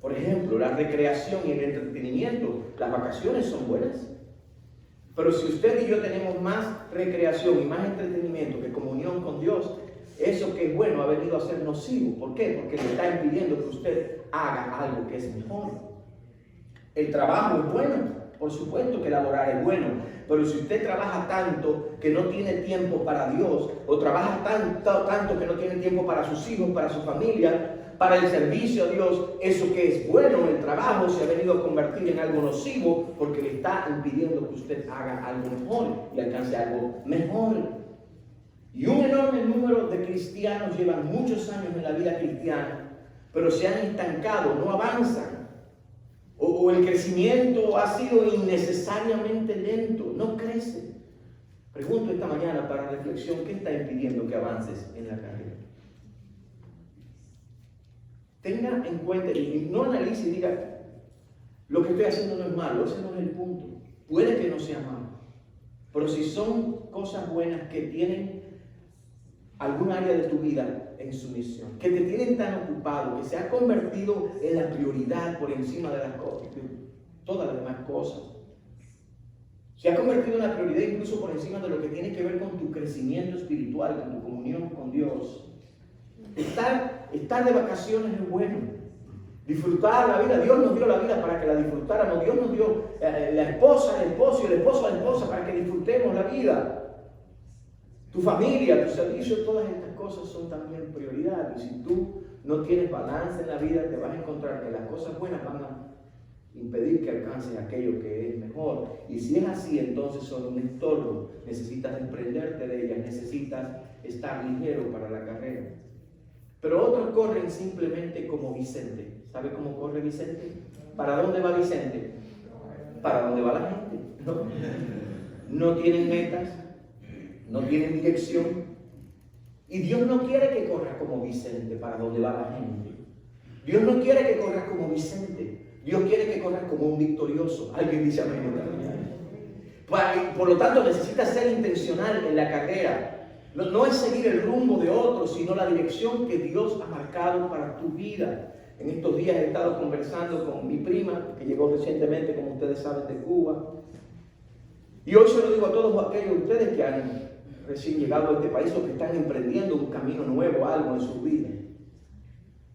Por ejemplo, la recreación y el entretenimiento. Las vacaciones son buenas. Pero si usted y yo tenemos más recreación y más entretenimiento que comunión con Dios, eso que es bueno ha venido a ser nocivo. ¿Por qué? Porque le está impidiendo que usted haga algo que es mejor. El trabajo es bueno. Por supuesto que laborar es bueno, pero si usted trabaja tanto que no tiene tiempo para Dios, o trabaja tanto que no tiene tiempo para sus hijos, para su familia, para el servicio a Dios, eso que es bueno, el trabajo, se ha venido a convertir en algo nocivo porque le está impidiendo que usted haga algo mejor y alcance algo mejor. Y un enorme número de cristianos llevan muchos años en la vida cristiana, pero se han estancado, no avanzan. O el crecimiento ha sido innecesariamente lento, no crece. Pregunto esta mañana para reflexión, ¿qué está impidiendo que avances en la carrera? Tenga en cuenta y no analice y diga, lo que estoy haciendo no es malo, ese no es el punto. Puede que no sea malo, pero si son cosas buenas que tienen algún área de tu vida en sumisión, que te tienen tan ocupado, que se ha convertido en la prioridad por encima de las cosas, todas las demás cosas. Se ha convertido en la prioridad incluso por encima de lo que tiene que ver con tu crecimiento espiritual, con tu comunión con Dios. Estar de vacaciones es bueno. Disfrutar la vida. Dios nos dio la vida para que la disfrutáramos. Dios nos dio la esposa, el esposo y el esposo a la esposa para que disfrutemos la vida. Tu familia, tu servicio, todas estas cosas son también prioridad. Y si tú no tienes balance en la vida, te vas a encontrar que las cosas buenas van a impedir que alcances aquello que es mejor. Y si es así, entonces son un estorbo. Necesitas desprenderte de ellas, necesitas estar ligero para la carrera. Pero otros corren simplemente como Vicente. ¿Sabe cómo corre Vicente? ¿Para dónde va Vicente? Para dónde va la gente. No tienen metas, no tienen dirección. Y Dios no quiere que corras como Vicente para dónde va la gente. Dios no quiere que corras como Vicente. Dios quiere que corras como un victorioso. Alguien dice amén. Por lo tanto, necesitas ser intencional en la carrera. No es seguir el rumbo de otros, sino la dirección que Dios ha marcado para tu vida. En estos días he estado conversando con mi prima, que llegó recientemente, como ustedes saben, de Cuba. Y hoy se lo digo a todos aquellos de ustedes que han recién llegado a este país o que están emprendiendo un camino nuevo, algo en su vida.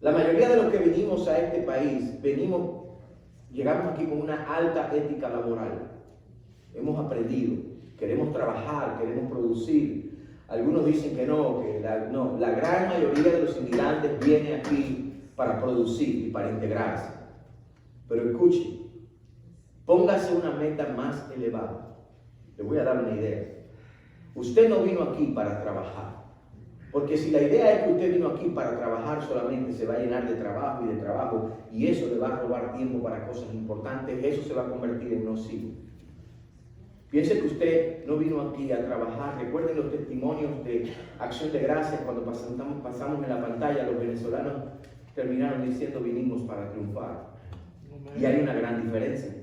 La mayoría de los que venimos a este país, llegamos aquí con una alta ética laboral. Hemos aprendido, queremos trabajar, queremos producir. Algunos dicen que no, la gran mayoría de los inmigrantes viene aquí para producir y para integrarse. Pero escuche, póngase una meta más elevada. Le voy a dar una idea. Usted no vino aquí para trabajar. Porque si la idea es que usted vino aquí para trabajar solamente, se va a llenar de trabajo y eso le va a robar tiempo para cosas importantes, eso se va a convertir en nocivo. Piense que usted no vino aquí a trabajar. Recuerden los testimonios de Acción de Gracias cuando pasamos en la pantalla, los venezolanos terminaron diciendo vinimos para triunfar. Y hay una gran diferencia.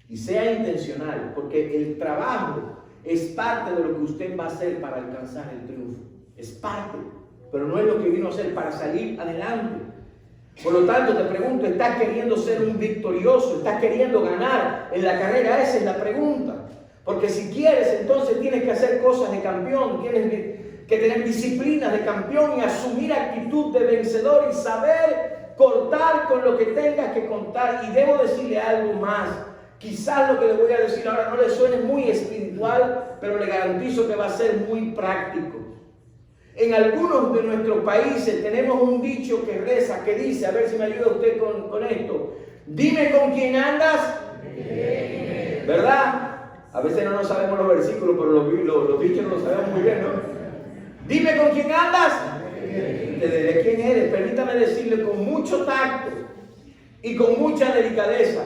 Y sea intencional, porque el trabajo es parte de lo que usted va a hacer para alcanzar el triunfo. Es parte, pero no es lo que vino a hacer para salir adelante. Por lo tanto, te pregunto, ¿estás queriendo ser un victorioso? ¿Estás queriendo ganar en la carrera? Esa es la pregunta. Porque si quieres, entonces tienes que hacer cosas de campeón, tienes que tener disciplinas de campeón y asumir actitud de vencedor y saber cortar con lo que tengas que contar. Y debo decirle algo más. Quizás lo que le voy a decir ahora no le suene muy espiritual, pero le garantizo que va a ser muy práctico. En algunos de nuestros países tenemos un dicho que reza, que dice, a ver si me ayuda usted con esto: dime con quién andas, ¿verdad? A veces no nos sabemos los versículos, pero los dichos no los sabemos muy bien, ¿no? Dime con quién andas, de quién eres. Permítame decirle con mucho tacto y con mucha delicadeza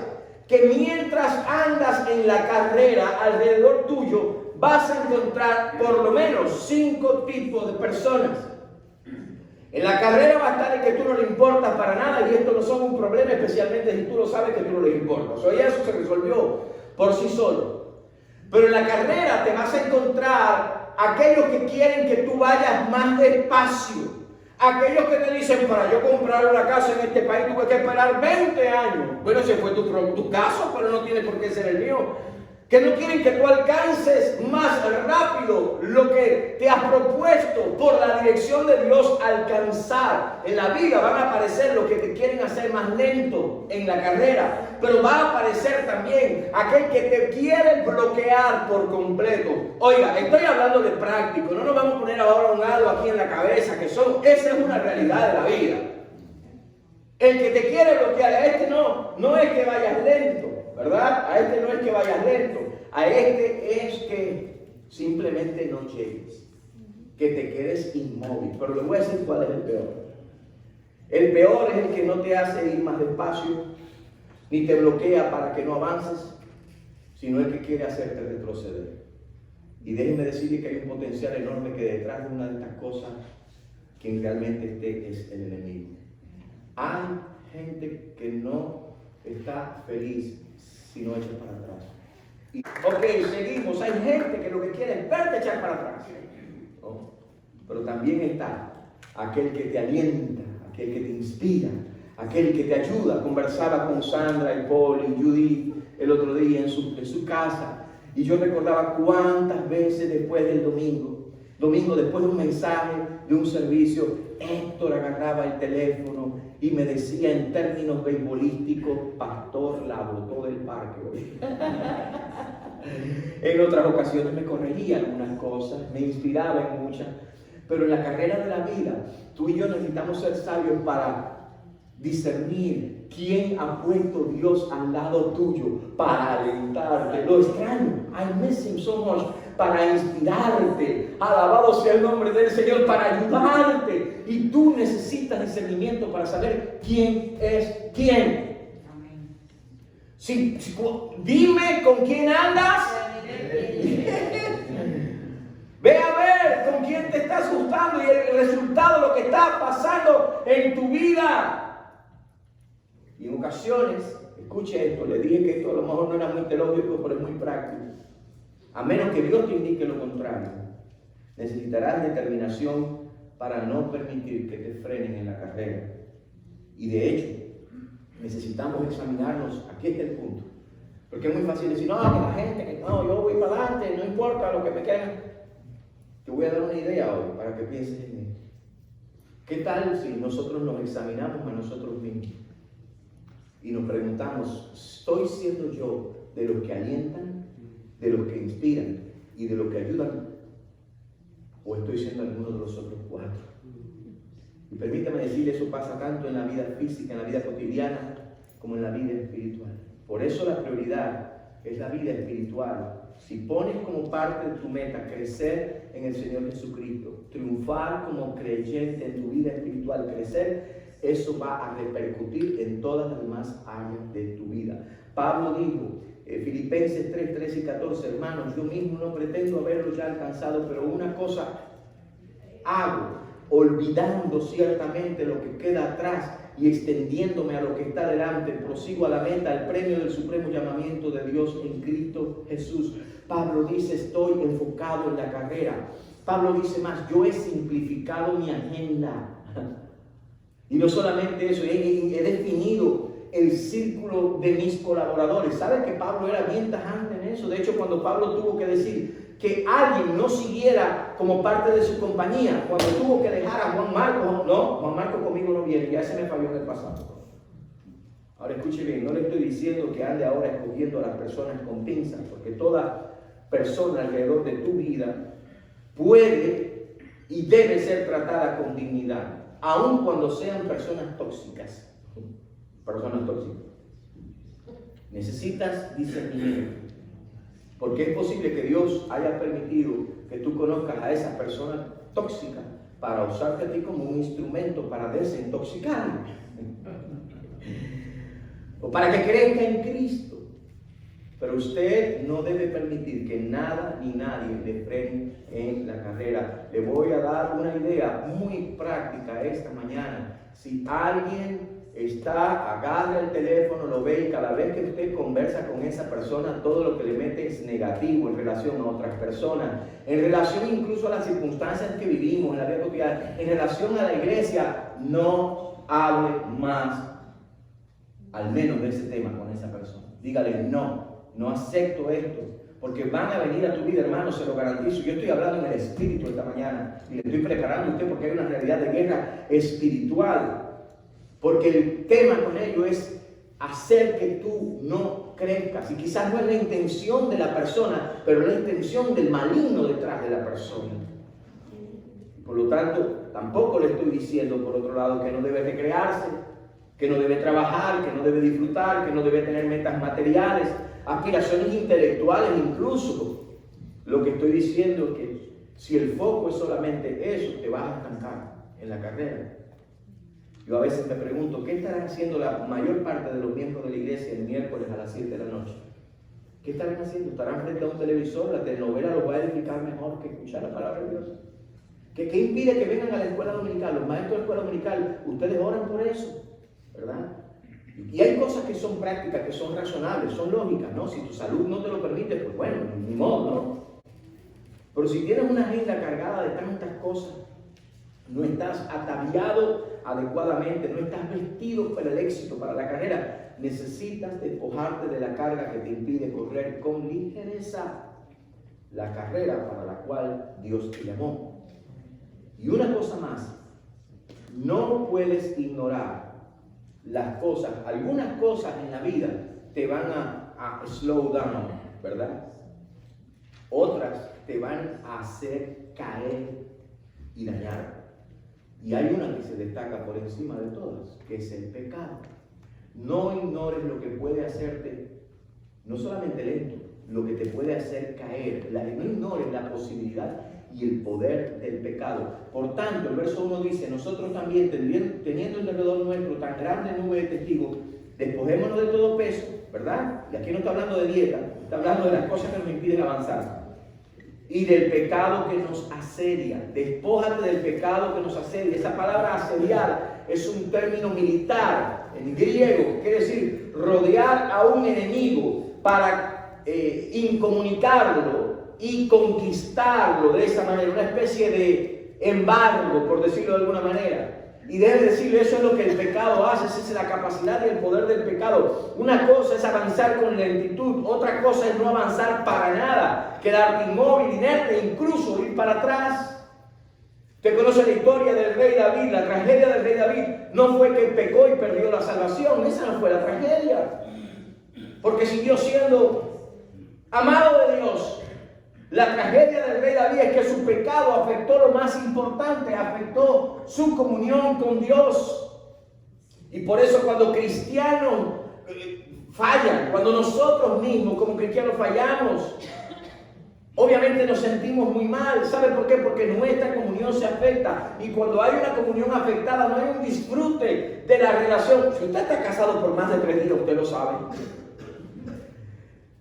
que mientras andas en la carrera alrededor tuyo vas a encontrar por lo menos 5 tipos de personas. En la carrera va a estar el que tú no le importas para nada, y esto no son un problema, especialmente si tú lo sabes que tú no le importas. Oye, eso se resolvió por sí solo. Pero en la carrera te vas a encontrar aquellos que quieren que tú vayas más despacio. Aquellos que te dicen, para yo comprar una casa en este país tuve que esperar 20 años. Bueno, ese fue tu caso, pero no tiene por qué ser el mío. Que no quieren que tú alcances más rápido lo que te has propuesto por la dirección de Dios alcanzar. En la vida van a aparecer los que te quieren hacer más lento en la carrera, pero va a aparecer también aquel que te quiere bloquear por completo. Oiga, estoy hablando de práctico, no nos vamos a poner ahora un halo aquí en la cabeza, esa es una realidad de la vida. El que te quiere bloquear, a este no es que vayas lento, ¿verdad? A este no es que vayas lento, a este es que simplemente no llegues, que te quedes inmóvil. Pero les voy a decir cuál es el peor. El peor es el que no te hace ir más despacio, ni te bloquea para que no avances, sino el que quiere hacerte retroceder. Y déjenme decirle que hay un potencial enorme que detrás de una de estas cosas, quien realmente es el enemigo. Hay gente que no está feliz si no echas para atrás. Ok, seguimos. Hay gente que lo que quiere es verte echar para atrás. ¿No? Pero también está aquel que te alienta, aquel que te inspira, aquel que te ayuda. Conversaba con Sandra y Paul y Judith el otro día en su casa. Y yo recordaba cuántas veces después del domingo después de un mensaje, de un servicio, Héctor agarraba el teléfono y me decía en términos beisbolísticos: pastor, la botó del parque hoy. En otras ocasiones me corregía algunas cosas, me inspiraba en muchas, pero en la carrera de la vida, tú y yo necesitamos ser sabios para discernir quién ha puesto Dios al lado tuyo para alentarte. Lo extraño, I miss him so much, para inspirarte. Alabado sea el nombre del Señor, para ayudarte. Y tú necesitas discernimiento para saber quién es quién. Dime con quién andas. Ve a ver con quién te estás juntando y el resultado, lo que está pasando en tu vida. Y en ocasiones, escuche esto, le dije que esto a lo mejor no era muy teológico, pero es muy práctico. A menos que Dios te indique lo contrario, necesitarás determinación para no permitir que te frenen en la carrera. Y de hecho, necesitamos examinarnos. Aquí está el punto. Porque es muy fácil decir, no, que la gente, que no, yo voy para adelante, no importa lo que me quede. Te voy a dar una idea hoy para que pienses en esto. ¿Qué tal si nosotros nos examinamos a nosotros mismos y nos preguntamos, ¿estoy siendo yo de los que alientan, de los que inspiran y de los que ayudan? ¿O estoy siendo alguno de los otros 4? Y permítame decirle, eso pasa tanto en la vida física, en la vida cotidiana, como en la vida espiritual. Por eso la prioridad es la vida espiritual si pones como parte de tu meta crecer en el Señor Jesucristo, triunfar como creyente en tu vida espiritual, crecer, eso va a repercutir en todas las demás áreas de tu vida. Pablo dijo, Filipenses 3, 13 y 14, hermanos, yo mismo no pretendo haberlo ya alcanzado, pero una cosa hago, olvidando ciertamente lo que queda atrás y extendiéndome a lo que está delante, prosigo a la meta, al premio del supremo llamamiento de Dios en Cristo Jesús. Pablo dice, estoy enfocado en la carrera. Pablo dice más, yo he simplificado mi agenda. Y no solamente eso, he definido el círculo de mis colaboradores. ¿Sabe que Pablo era bien tajante en eso? De hecho, cuando Pablo tuvo que decir que alguien no siguiera como parte de su compañía, cuando tuvo que dejar a Juan Marcos, no, Juan Marcos conmigo no viene, ya se me falló en el pasado. Ahora escuche bien, no le estoy diciendo que ande ahora escogiendo a las personas con pinzas, porque toda persona alrededor de tu vida puede y debe ser tratada con dignidad, aun cuando sean personas tóxicas. Personas tóxicas. Necesitas discernimiento, porque es posible que Dios haya permitido que tú conozcas a esa persona tóxica para usarte a ti como un instrumento para desintoxicarlo o para que crezca en Cristo. Pero usted no debe permitir que nada ni nadie le frene en la carrera. Le voy a dar una idea muy práctica esta mañana. Si alguien agarra el teléfono, lo ve y cada vez que usted conversa con esa persona, todo lo que le mete es negativo en relación a otras personas, en relación incluso a las circunstancias que vivimos en la vida cotidiana, en relación a la iglesia, no hable más, al menos de ese tema con esa persona. Dígale, no acepto esto, porque van a venir a tu vida, hermano, se lo garantizo. Yo estoy hablando en el espíritu esta mañana y le estoy preparando a usted porque hay una realidad de guerra espiritual. Porque el tema con ello es hacer que tú no crezcas. Y quizás no es la intención de la persona, pero la intención del maligno detrás de la persona. Por lo tanto, tampoco le estoy diciendo, por otro lado, que no debe recrearse, que no debe trabajar, que no debe disfrutar, que no debe tener metas materiales, aspiraciones intelectuales incluso. Lo que estoy diciendo es que si el foco es solamente eso, te vas a estancar en la carrera. Yo a veces me pregunto, ¿qué estarán haciendo la mayor parte de los miembros de la iglesia el miércoles a las 7 de la noche? ¿Qué estarán haciendo? ¿Estarán frente a un televisor? La telenovela los va a edificar mejor que escuchar la palabra de Dios. ¿Qué impide que vengan a la escuela dominical? Los maestros de la escuela dominical, ustedes oran por eso, ¿verdad? Y hay cosas que son prácticas, que son razonables, son lógicas, ¿no? Si tu salud no te lo permite, pues bueno, ni modo, ¿no? Pero si tienes una agenda cargada de tantas cosas, no estás ataviado adecuadamente, no estás vestido para el éxito, para la carrera, necesitas despojarte de la carga que te impide correr con ligereza la carrera para la cual Dios te llamó. Y una cosa más, no puedes ignorar las cosas, algunas cosas en la vida te van a slow down, ¿verdad? Otras te van a hacer caer y dañar. Y hay una que se destaca por encima de todas, que es el pecado. No ignores lo que puede hacerte, no solamente lento, lo que te puede hacer caer. No ignores la posibilidad y el poder del pecado. Por tanto, el verso 1 dice, nosotros también, teniendo alrededor nuestro tan grande nube de testigos, despojémonos de todo peso, ¿verdad? Y aquí no está hablando de dieta, está hablando de las cosas que nos impiden avanzar. Y del pecado que nos asedia. Despójate del pecado que nos asedia. Esa palabra asediar es un término militar en griego, quiere decir rodear a un enemigo para incomunicarlo y conquistarlo de esa manera, una especie de embargo, por decirlo de alguna manera. Y debe decirle, eso es lo que el pecado hace, esa es la capacidad y el poder del pecado. Una cosa es avanzar con lentitud, otra cosa es no avanzar para nada, quedarte inmóvil, inerte, incluso ir para atrás. Usted conoce la historia del rey David, la tragedia del rey David no fue que pecó y perdió la salvación, esa no fue la tragedia, porque siguió siendo amado de Dios. La tragedia del rey David es que su pecado afectó lo más importante, afectó su comunión con Dios. Y por eso cuando cristianos fallan, cuando nosotros mismos como cristianos fallamos, Obviamente nos sentimos muy mal. ¿Sabe por qué? Porque nuestra comunión se afecta. Y cuando hay una comunión afectada, no hay un disfrute de la relación. Si usted está casado por más de 3 días, usted lo sabe.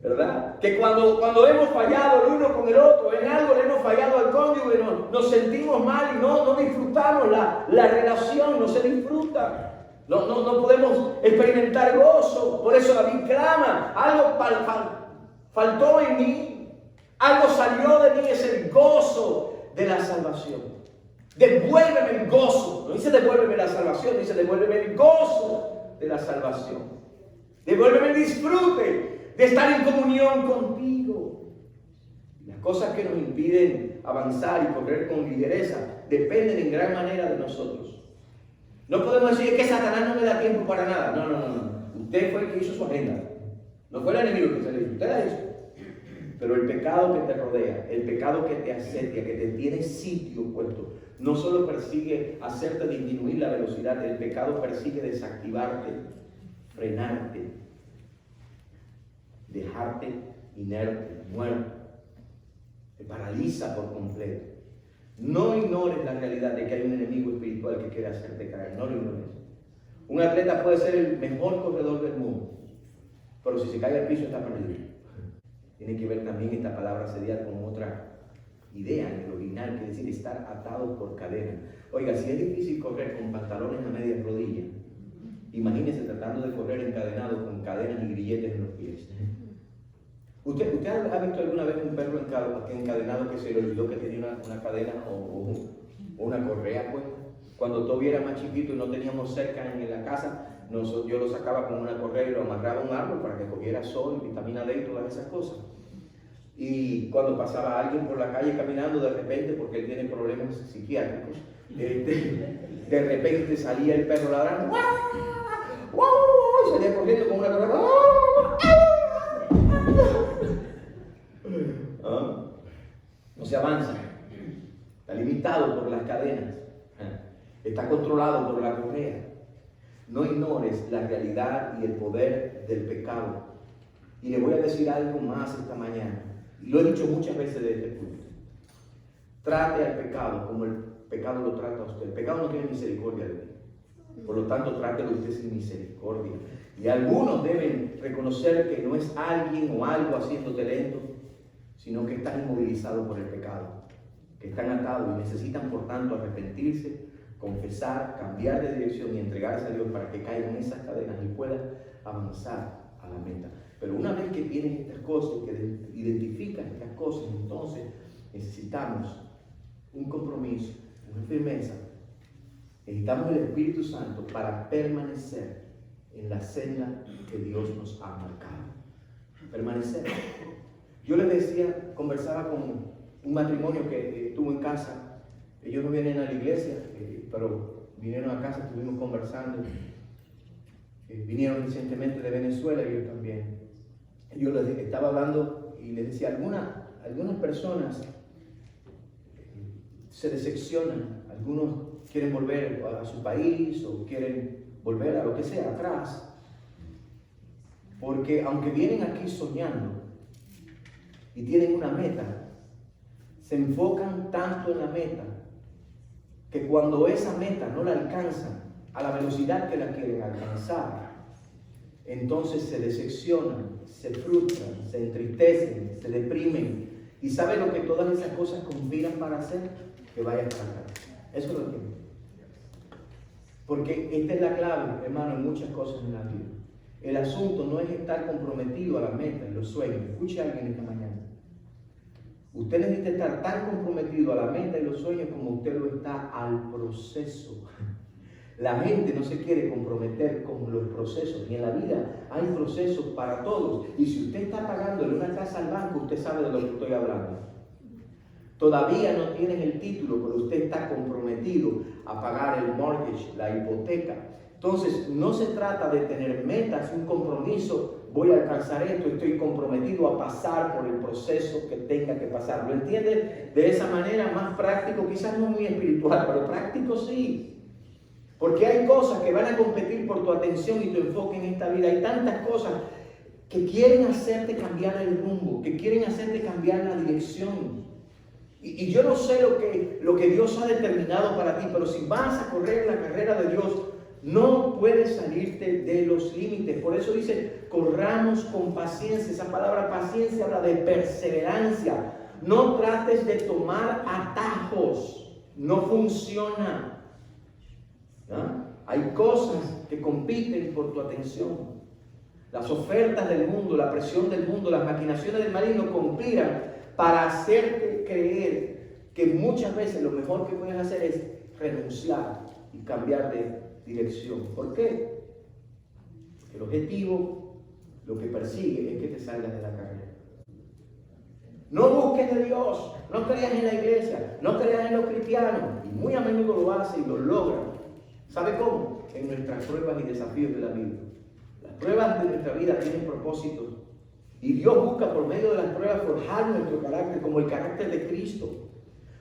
¿Verdad? Que cuando hemos fallado el uno con el otro, en algo le hemos fallado al cónyuge, nos sentimos mal y no disfrutamos la relación, no se disfruta. No podemos experimentar gozo. Por eso David clama, algo faltó en mí. Algo salió de mí, es el gozo de la salvación. Devuélveme el gozo. No dice devuélveme la salvación, dice devuélveme el gozo de la salvación. Devuélveme el disfrute de estar en comunión contigo. Las cosas que nos impiden avanzar y correr con ligereza dependen en gran manera de nosotros. No podemos decir que Satanás no me da tiempo para nada. No. Usted fue el que hizo su agenda. No fue el enemigo que se le hizo. Usted la hizo. Pero el pecado que te rodea, el pecado que te asedia, que te tiene sitio puesto, no solo persigue hacerte disminuir la velocidad, el pecado persigue desactivarte, frenarte, dejarte inerte, muerto. Te paraliza por completo. No ignores la realidad de que hay un enemigo espiritual que quiere hacerte caer. No lo ignores. Un atleta puede ser el mejor corredor del mundo, pero si se cae al piso está perdido. Tiene que ver también esta palabra asediar con otra idea en el original, que es decir, estar atado por cadena. Oiga, si es difícil correr con pantalones a media rodilla, imagínese tratando de correr encadenado con cadenas y grilletes en los pies. ¿Usted ha visto alguna vez un perro encadenado que se le olvidó que tenía una cadena o una correa? Pues, cuando todavía era más chiquito y no teníamos cerca en la casa, yo lo sacaba con una correa y lo amarraba a un árbol para que cogiera sol, vitamina D y todas esas cosas. Y cuando pasaba alguien por la calle caminando, de repente, porque él tiene problemas psiquiátricos, de repente salía el perro ladrando, ¡guau! ¡Guau! Salía corriendo con una correa, ¡guau! No se avanza, está limitado por las cadenas, está controlado por la correa. No ignores la realidad y el poder del pecado. Y le voy a decir algo más esta mañana. Y lo he dicho muchas veces desde este punto. Trate al pecado como el pecado lo trata a usted. El pecado no tiene misericordia de ti. Por lo tanto, trátelo usted sin misericordia. Y algunos deben reconocer que no es alguien o algo haciéndote lento, sino que están inmovilizados por el pecado. Que están atados y necesitan, por tanto, arrepentirse, confesar, cambiar de dirección y entregarse a Dios para que caigan esas cadenas y puedan avanzar a la meta. Pero una vez que tienen estas cosas, que identifican estas cosas, entonces necesitamos un compromiso, una firmeza. Necesitamos el Espíritu Santo para permanecer en la senda que Dios nos ha marcado. Permanecer. Yo les decía, conversaba con un matrimonio que estuvo en casa. Ellos no vienen a la iglesia, pero vinieron a casa, estuvimos conversando. Vinieron recientemente de Venezuela y yo también. Yo les estaba hablando y les decía, algunas personas se decepcionan, algunos quieren volver a su país o quieren volver a lo que sea, atrás. Porque aunque vienen aquí soñando y tienen una meta, se enfocan tanto en la meta que cuando esa meta no la alcanzan a la velocidad que la quieren alcanzar, entonces se decepcionan, se frustran, se entristecen, se deprimen. ¿Y sabe lo que todas esas cosas conspiran para hacer? Que vaya a fracaso. Eso es lo que es. Porque esta es la clave, hermano, en muchas cosas en la vida. El asunto no es estar comprometido a la meta y los sueños. Escuche a alguien esta mañana. Usted necesita estar tan comprometido a la meta y los sueños como usted lo está al proceso. La gente no se quiere comprometer con los procesos. Y en la vida hay procesos para todos. Y si usted está pagándole una casa al banco, usted sabe de lo que estoy hablando. Todavía no tienen el título, pero usted está comprometido a pagar el mortgage, la hipoteca. Entonces, no se trata de tener metas, un compromiso. Voy a alcanzar esto, estoy comprometido a pasar por el proceso que tenga que pasar. ¿Lo entiende? De esa manera más práctico, quizás no muy espiritual, pero práctico sí. Porque hay cosas que van a competir por tu atención y tu enfoque en esta vida. Hay tantas cosas que quieren hacerte cambiar el rumbo, que quieren hacerte cambiar la dirección. Y yo no sé lo que Dios ha determinado para ti, pero si vas a correr la carrera de Dios, no puedes salirte de los límites. Por eso dice, corramos con paciencia. Esa palabra paciencia habla de perseverancia. No trates de tomar atajos. No funciona. ¿Ah? Hay cosas que compiten por tu atención. Las ofertas del mundo, la presión del mundo, las maquinaciones del maligno conspiran para hacerte creer que muchas veces lo mejor que puedes hacer es renunciar y cambiar de dirección. ¿Por qué? El objetivo, lo que persigue es que te salgas de la carrera. No busques de Dios, no creas en la iglesia, no creas en los cristianos. Y muy a menudo lo hace y lo logra. ¿Sabe cómo? En nuestras pruebas y desafíos de la vida. Las pruebas de nuestra vida tienen propósitos. Y Dios busca por medio de las pruebas forjar nuestro carácter como el carácter de Cristo.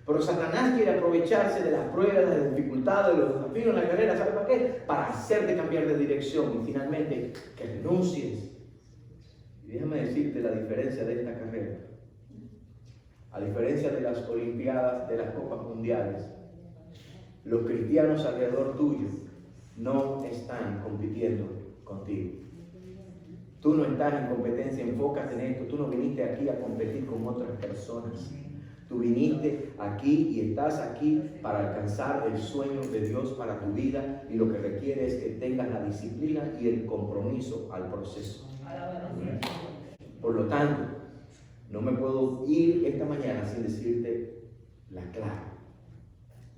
Pero Satanás quiere aprovecharse de las pruebas, de las dificultades, de los desafíos en la carrera. ¿Sabe para qué? Para hacerte cambiar de dirección y finalmente que renuncies. Y déjame decirte la diferencia de esta carrera. A diferencia de las Olimpiadas, de las Copas Mundiales, los cristianos alrededor tuyo no están compitiendo contigo. Tú no estás en competencia, enfócate en esto. Tú no viniste aquí a competir con otras personas. Tú viniste aquí y estás aquí para alcanzar el sueño de Dios para tu vida, y lo que requiere es que tengas la disciplina y el compromiso al proceso. Por lo tanto, no me puedo ir esta mañana sin decirte la clave.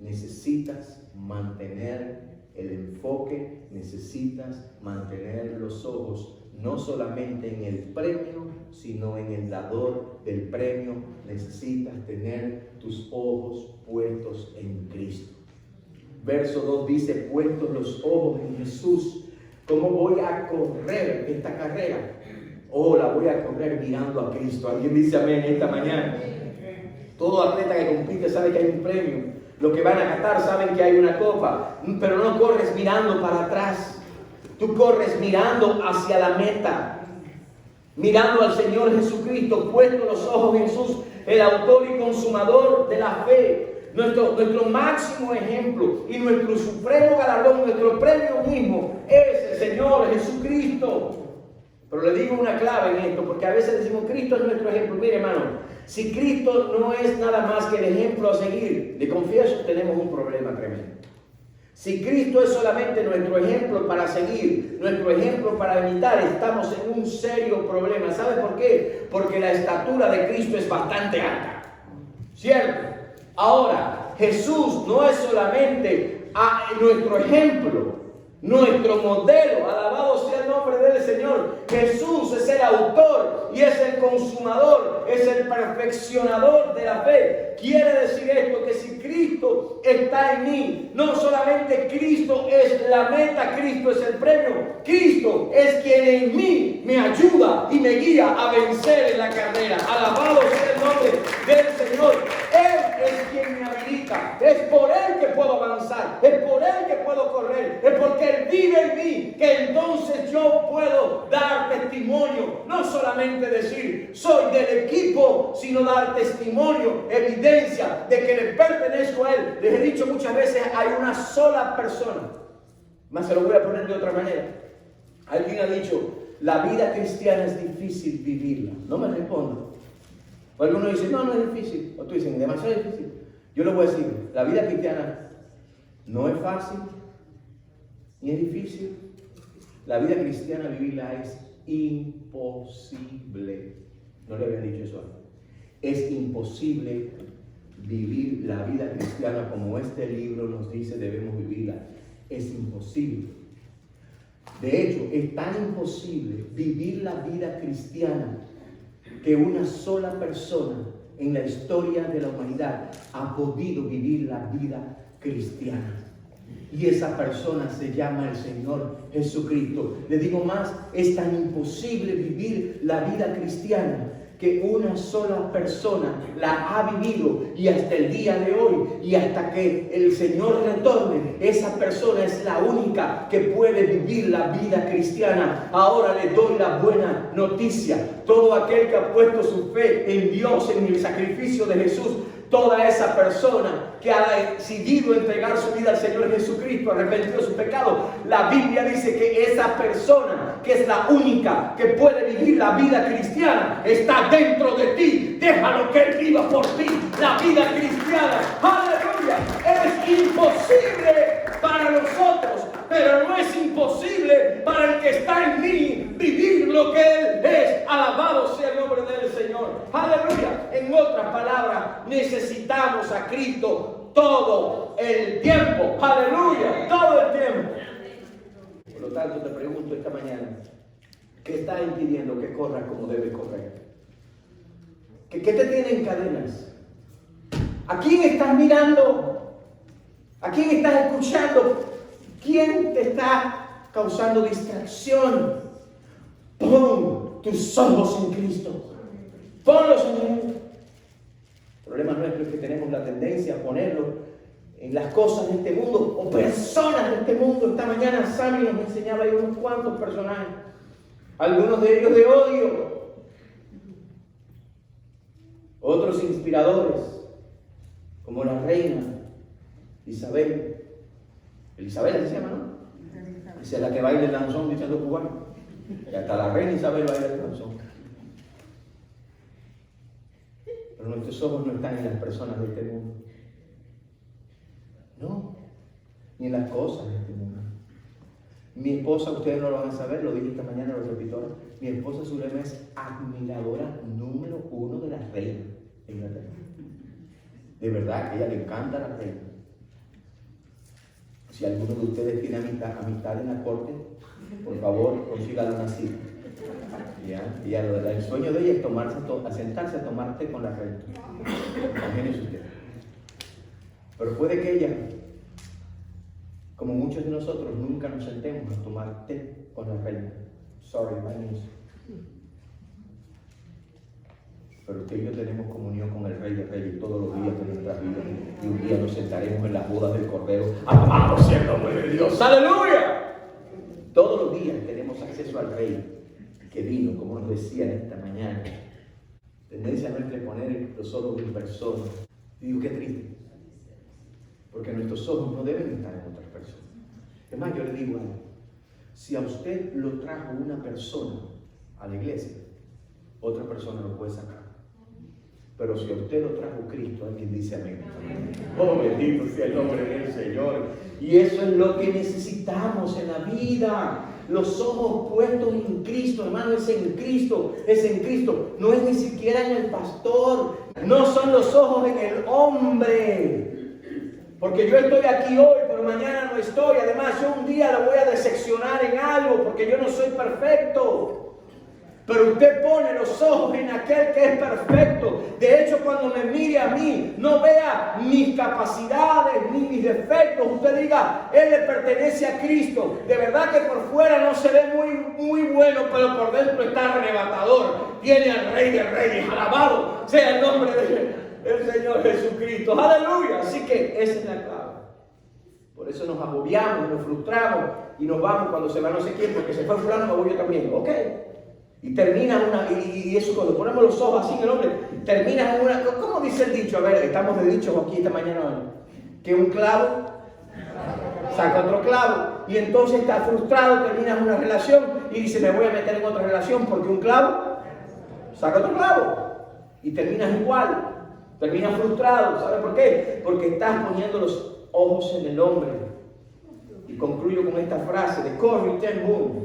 Necesitas mantener el enfoque, necesitas mantener los ojos no solamente en el premio, sino en el dador del premio. Necesitas tener tus ojos puestos en Cristo. Verso 2 dice, puestos los ojos en Jesús. ¿Cómo voy a correr esta carrera? Oh, la voy a correr mirando a Cristo. ¿Alguien dice amén esta mañana? Todo atleta que compite sabe que hay un premio. Los que van a Qatar saben que hay una copa, pero no corres mirando para atrás. Tú corres mirando hacia la meta, mirando al Señor Jesucristo, puesto los ojos en Jesús, el autor y consumador de la fe, nuestro máximo ejemplo y nuestro supremo galardón, nuestro premio mismo es el Señor Jesucristo. Pero le digo una clave en esto, porque a veces decimos Cristo es nuestro ejemplo. Mire, hermano, si Cristo no es nada más que el ejemplo a seguir, le confieso, tenemos un problema tremendo. Si Cristo es solamente nuestro ejemplo para seguir, nuestro ejemplo para imitar, estamos en un serio problema. ¿Sabe por qué? Porque la estatura de Cristo es bastante alta. ¿Cierto? Ahora, Jesús no es solamente nuestro ejemplo, nuestro modelo. Alabado sea el nombre del Señor. Jesús es el autor y es el consumador, es el perfeccionador de la fe. Quiere decir esto, que si Cristo está en mí, no solamente Cristo es la meta, Cristo es el premio, Cristo es quien en mí me ayuda y me guía a vencer en la carrera. Alabado sea el nombre del Señor. Él es quien me habilita, es por Él que puedo avanzar, es por Él que puedo correr, es porque Él vive en mí que entonces yo puedo dar testimonio. No solamente decir soy del equipo, sino dar testimonio, evidencia de que le pertenezco a Él. Les he dicho muchas veces, hay una sola persona, más se lo voy a poner de otra manera. Alguien ha dicho, la vida cristiana es difícil vivirla. No me respondan. O alguno dice, no es difícil. O tú dices, demasiado difícil. Yo le voy a decir, la vida cristiana no es fácil, ni es difícil. La vida cristiana vivirla es imposible. No le habían dicho eso antes. Es imposible vivir la vida cristiana como este libro nos dice debemos vivirla. Es imposible. De hecho, es tan imposible vivir la vida cristiana que una sola persona en la historia de la humanidad ha podido vivir la vida cristiana. Y esa persona se llama el Señor Jesucristo. Le digo más, es tan imposible vivir la vida cristiana que una sola persona la ha vivido y hasta el día de hoy y hasta que el Señor retorne, esa persona es la única que puede vivir la vida cristiana. Ahora le doy la buena noticia. Todo aquel que ha puesto su fe en Dios, en el sacrificio de Jesús, toda esa persona que ha decidido entregar su vida al Señor Jesucristo, arrepentido de su pecado, la Biblia dice que esa persona, que es la única que puede vivir la vida cristiana, está dentro de ti. Déjalo que Él viva por ti la vida cristiana. ¡Aleluya! Es imposible para nosotros, pero no es imposible para el que está en mí vivir lo que Él es. Alabado sea el nombre del Señor. ¡Aleluya! En otras palabras, necesitamos a Cristo todo el tiempo. ¡Aleluya! Todo el tiempo. Por lo tanto, te pregunto esta mañana, ¿qué está impidiendo que corras como debes correr? ¿Qué te tiene en cadenas? ¿A quién estás mirando? ¿A quién estás escuchando? ¿Quién te está causando distracción? Pon tus ojos en Cristo. Ponlos en Él. El problema nuestro es que tenemos la tendencia a ponerlo en las cosas de este mundo o personas de este mundo. Esta mañana Sammy nos enseñaba ahí unos cuantos personajes, algunos de ellos de odio, otros inspiradores, como la reina Isabel. Elizabeth se llama, ¿no? Esa es la que baila el danzón, dicen los cubanos. Y hasta la reina Isabel baila el danzón. Pero nuestros ojos no están en las personas de este mundo. No, ni en las cosas de este mundo. Mi esposa, ustedes no lo van a saber, lo dije esta mañana, lo repito ahora. Mi esposa Zulema es admiradora número 1 de la reina de Inglaterra. De verdad que a ella le encanta la reina. Si alguno de ustedes tiene amistad en la corte, por favor, consígala una cita. ¿Ya? Y el sueño de ella es sentarse a tomar té con la reina. Imagínense usted. Pero puede que ella, como muchos de nosotros, nunca nos sentemos a tomar té con la reina. Sorry, my news. Pero usted y yo tenemos comunión con el Rey de Reyes todos los días de nuestras vidas. Y un día nos sentaremos en las bodas del Cordero. ¡Alabado sea el nombre de Dios! ¡Aleluya! Todos los días tenemos acceso al Rey que vino, como nos decía esta mañana. Tendencia nuestra es poner los ojos en personas. Y digo, qué triste. Porque nuestros ojos no deben estar en otras personas. Es más, yo le digo algo. Si a usted lo trajo una persona a la iglesia, otra persona lo puede sacar. Pero si a usted lo trajo Cristo, alguien dice amén. Oh, bendito sea el nombre del Señor. Y eso es lo que necesitamos en la vida. Los ojos puestos en Cristo, hermano, es en Cristo, es en Cristo. No es ni siquiera en el pastor. No son los ojos en el hombre. Porque yo estoy aquí hoy, pero mañana no estoy. Además, yo un día lo voy a decepcionar en algo, porque yo no soy perfecto. Pero usted pone los ojos en aquel que es perfecto. De hecho, cuando me mire a mí, no vea mis capacidades ni mis defectos. Usted diga, Él le pertenece a Cristo. De verdad que por fuera no se ve muy bueno, pero por dentro está arrebatador. Tiene al Rey de Reyes. Alabado sea el nombre del Señor Jesucristo. Aleluya. Así que esa es la clave. Por eso nos agobiamos, nos frustramos y nos vamos cuando se va no sé quién, porque se fue fulano, me voy yo también. Ok. Y termina y eso cuando ponemos los ojos así en el hombre, termina en una, ¿cómo dice el dicho? A ver, estamos de dichos aquí esta mañana hoy. Que un clavo saca otro clavo. Y entonces está frustrado, terminas una relación y dice, me voy a meter en otra relación porque un clavo saca otro clavo. Y terminas igual, terminas frustrado. ¿Sabe por qué? Porque estás poniendo los ojos en el hombre. Y concluyo con esta frase de Corrie ten Boom,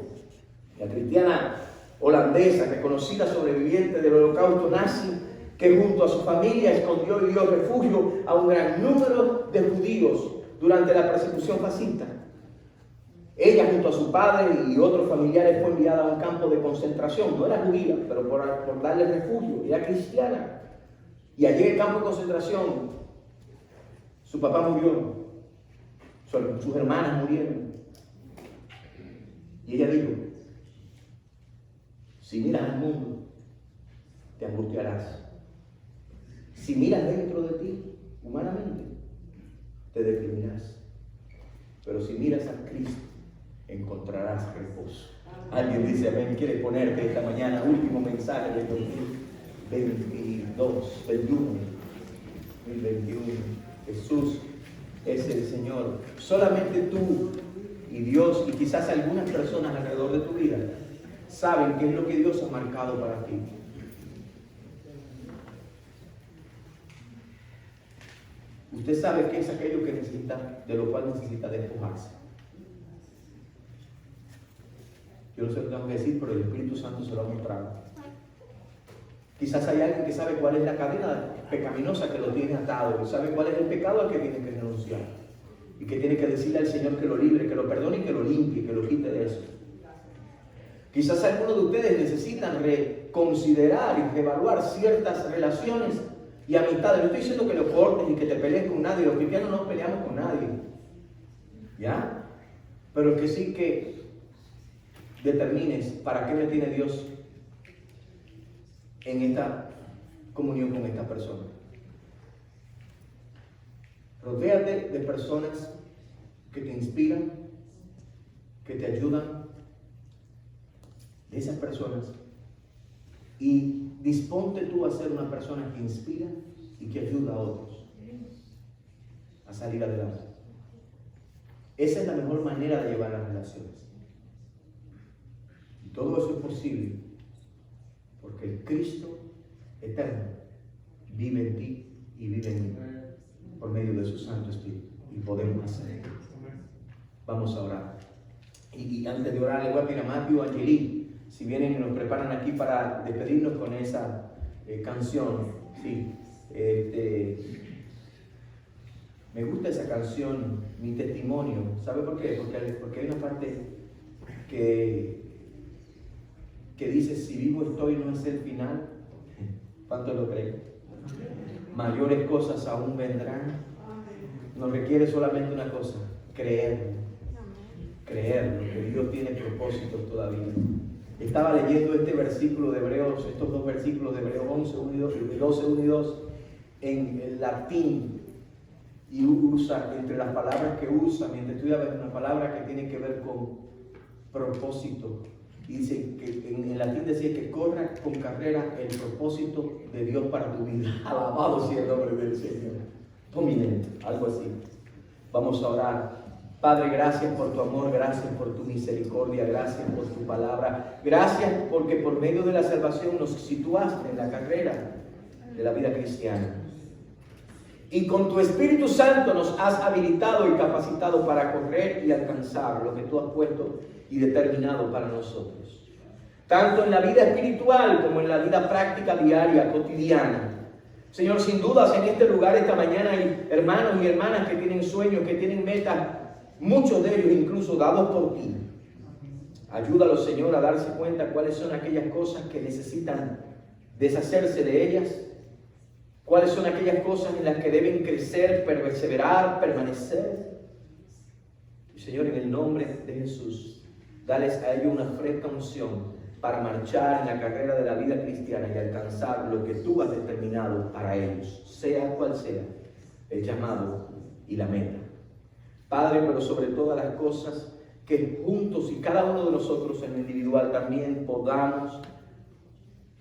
la cristiana holandesa, reconocida sobreviviente del holocausto nazi, que junto a su familia escondió y dio refugio a un gran número de judíos durante la persecución fascista. Ella junto a su padre y otros familiares fue enviada a un campo de concentración. No era judía, pero por darle refugio, era cristiana. Y allí en el campo de concentración, su papá murió, sus hermanas murieron. Y ella dijo, si miras al mundo, te angustiarás. Si miras dentro de ti, humanamente, te deprimirás. Pero si miras a Cristo, encontrarás reposo. Alguien dice amén. Quiere ponerte esta mañana, último mensaje del 2021. Jesús es el Señor. Solamente tú y Dios, y quizás algunas personas alrededor de tu vida, saben qué es lo que Dios ha marcado para ti. Usted sabe qué es aquello que necesita, de lo cual necesita despojarse. Yo no sé lo que tengo que decir, pero el Espíritu Santo se lo ha mostrado. Quizás hay alguien que sabe cuál es la cadena pecaminosa que lo tiene atado, y sabe cuál es el pecado al que tiene que renunciar, y que tiene que decirle al Señor que lo libre, que lo perdone y que lo limpie, que lo quite de eso. Quizás algunos de ustedes necesitan reconsiderar y reevaluar ciertas relaciones y amistades. No estoy diciendo que lo cortes y que te pelees con nadie. Los cristianos no peleamos con nadie, ¿ya? Pero que sí que determines para qué me tiene Dios en esta comunión con esta persona. Rodéate de personas que te inspiran, que te ayudan, de esas personas, y disponte tú a ser una persona que inspira y que ayuda a otros a salir adelante. Esa es la mejor manera de llevar las relaciones. Y todo eso es posible porque el Cristo eterno vive en ti y vive en mí por medio de su Santo Espíritu, y podemos hacerlo. Vamos a orar. Y antes de orar, le voy a pedir a Matthew y Angelí, si vienen y nos preparan aquí para despedirnos con esa canción. Sí, me gusta esa canción, Mi Testimonio. ¿Sabe por qué? Porque hay una parte que dice: si vivo estoy, no es el final. ¿Cuántos lo creen? Mayores cosas aún vendrán. Nos requiere solamente una cosa: creer que Dios tiene propósitos todavía. Estaba leyendo este versículo de Hebreos, estos dos versículos de Hebreos 11, 1 y 12, 1 y 2 en el latín, y usa, entre las palabras que usa, mientras estudia, una palabra que tiene que ver con propósito. Y dice que en latín decía que corra con carrera el propósito de Dios para tu vida. Alabado sea el nombre del Señor. Prominente, algo así. Vamos a orar. Padre, gracias por tu amor, gracias por tu misericordia, gracias por tu palabra. Gracias porque por medio de la salvación nos situaste en la carrera de la vida cristiana. Y con tu Espíritu Santo nos has habilitado y capacitado para correr y alcanzar lo que tú has puesto y determinado para nosotros. Tanto en la vida espiritual como en la vida práctica diaria, cotidiana. Señor, sin dudas en este lugar esta mañana hay hermanos y hermanas que tienen sueños, que tienen metas, muchos de ellos incluso dados por ti. Ayúdalos, Señor, a darse cuenta cuáles son aquellas cosas que necesitan deshacerse de ellas, cuáles son aquellas cosas en las que deben crecer, perseverar, permanecer. Y Señor, en el nombre de Jesús, dales a ellos una fresca unción para marchar en la carrera de la vida cristiana y alcanzar lo que tú has determinado para ellos, sea cual sea el llamado y la meta. Padre, pero sobre todas las cosas, que juntos y cada uno de nosotros en lo individual también podamos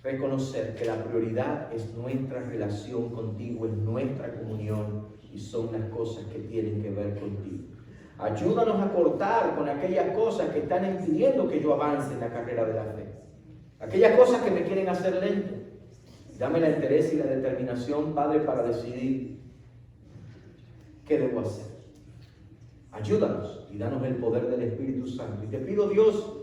reconocer que la prioridad es nuestra relación contigo, es nuestra comunión, y son las cosas que tienen que ver contigo. Ayúdanos a cortar con aquellas cosas que están impidiendo que yo avance en la carrera de la fe. Aquellas cosas que me quieren hacer lento. Dame la interés y la determinación, Padre, para decidir qué debo hacer. Ayúdanos y danos el poder del Espíritu Santo. Y te pido, Dios,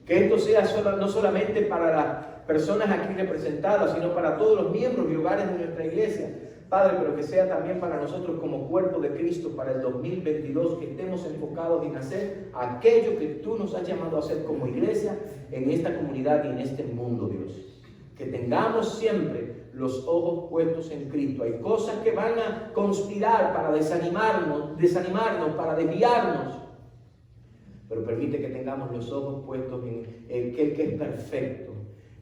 que esto sea no solamente para las personas aquí representadas, sino para todos los miembros y hogares de nuestra iglesia. Padre, pero que sea también para nosotros como cuerpo de Cristo para el 2022, que estemos enfocados en hacer aquello que tú nos has llamado a hacer como iglesia en esta comunidad y en este mundo, Dios. Que tengamos siempre los ojos puestos en Cristo. Hay cosas que van a conspirar para desanimarnos, para desviarnos. Pero permite que tengamos los ojos puestos en el que es perfecto,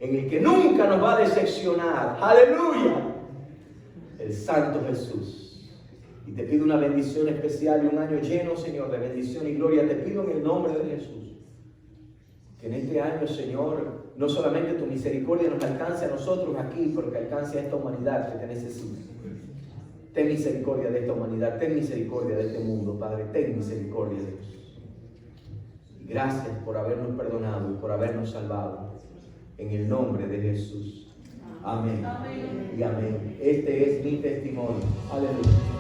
en el que nunca nos va a decepcionar. ¡Aleluya! El Santo Jesús. Y te pido una bendición especial y un año lleno, Señor, de bendición y gloria. Te pido en el nombre de Jesús que en este año, Señor, no solamente tu misericordia nos alcance a nosotros aquí, pero que alcance a esta humanidad que te necesita. Ten misericordia de esta humanidad, ten misericordia de este mundo, Padre, ten misericordia de Dios. Y gracias por habernos perdonado y por habernos salvado. En el nombre de Jesús. Amén. Amén. Y amén. Este es mi testimonio. Aleluya.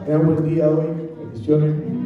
Tengan buen día hoy. Bendiciones.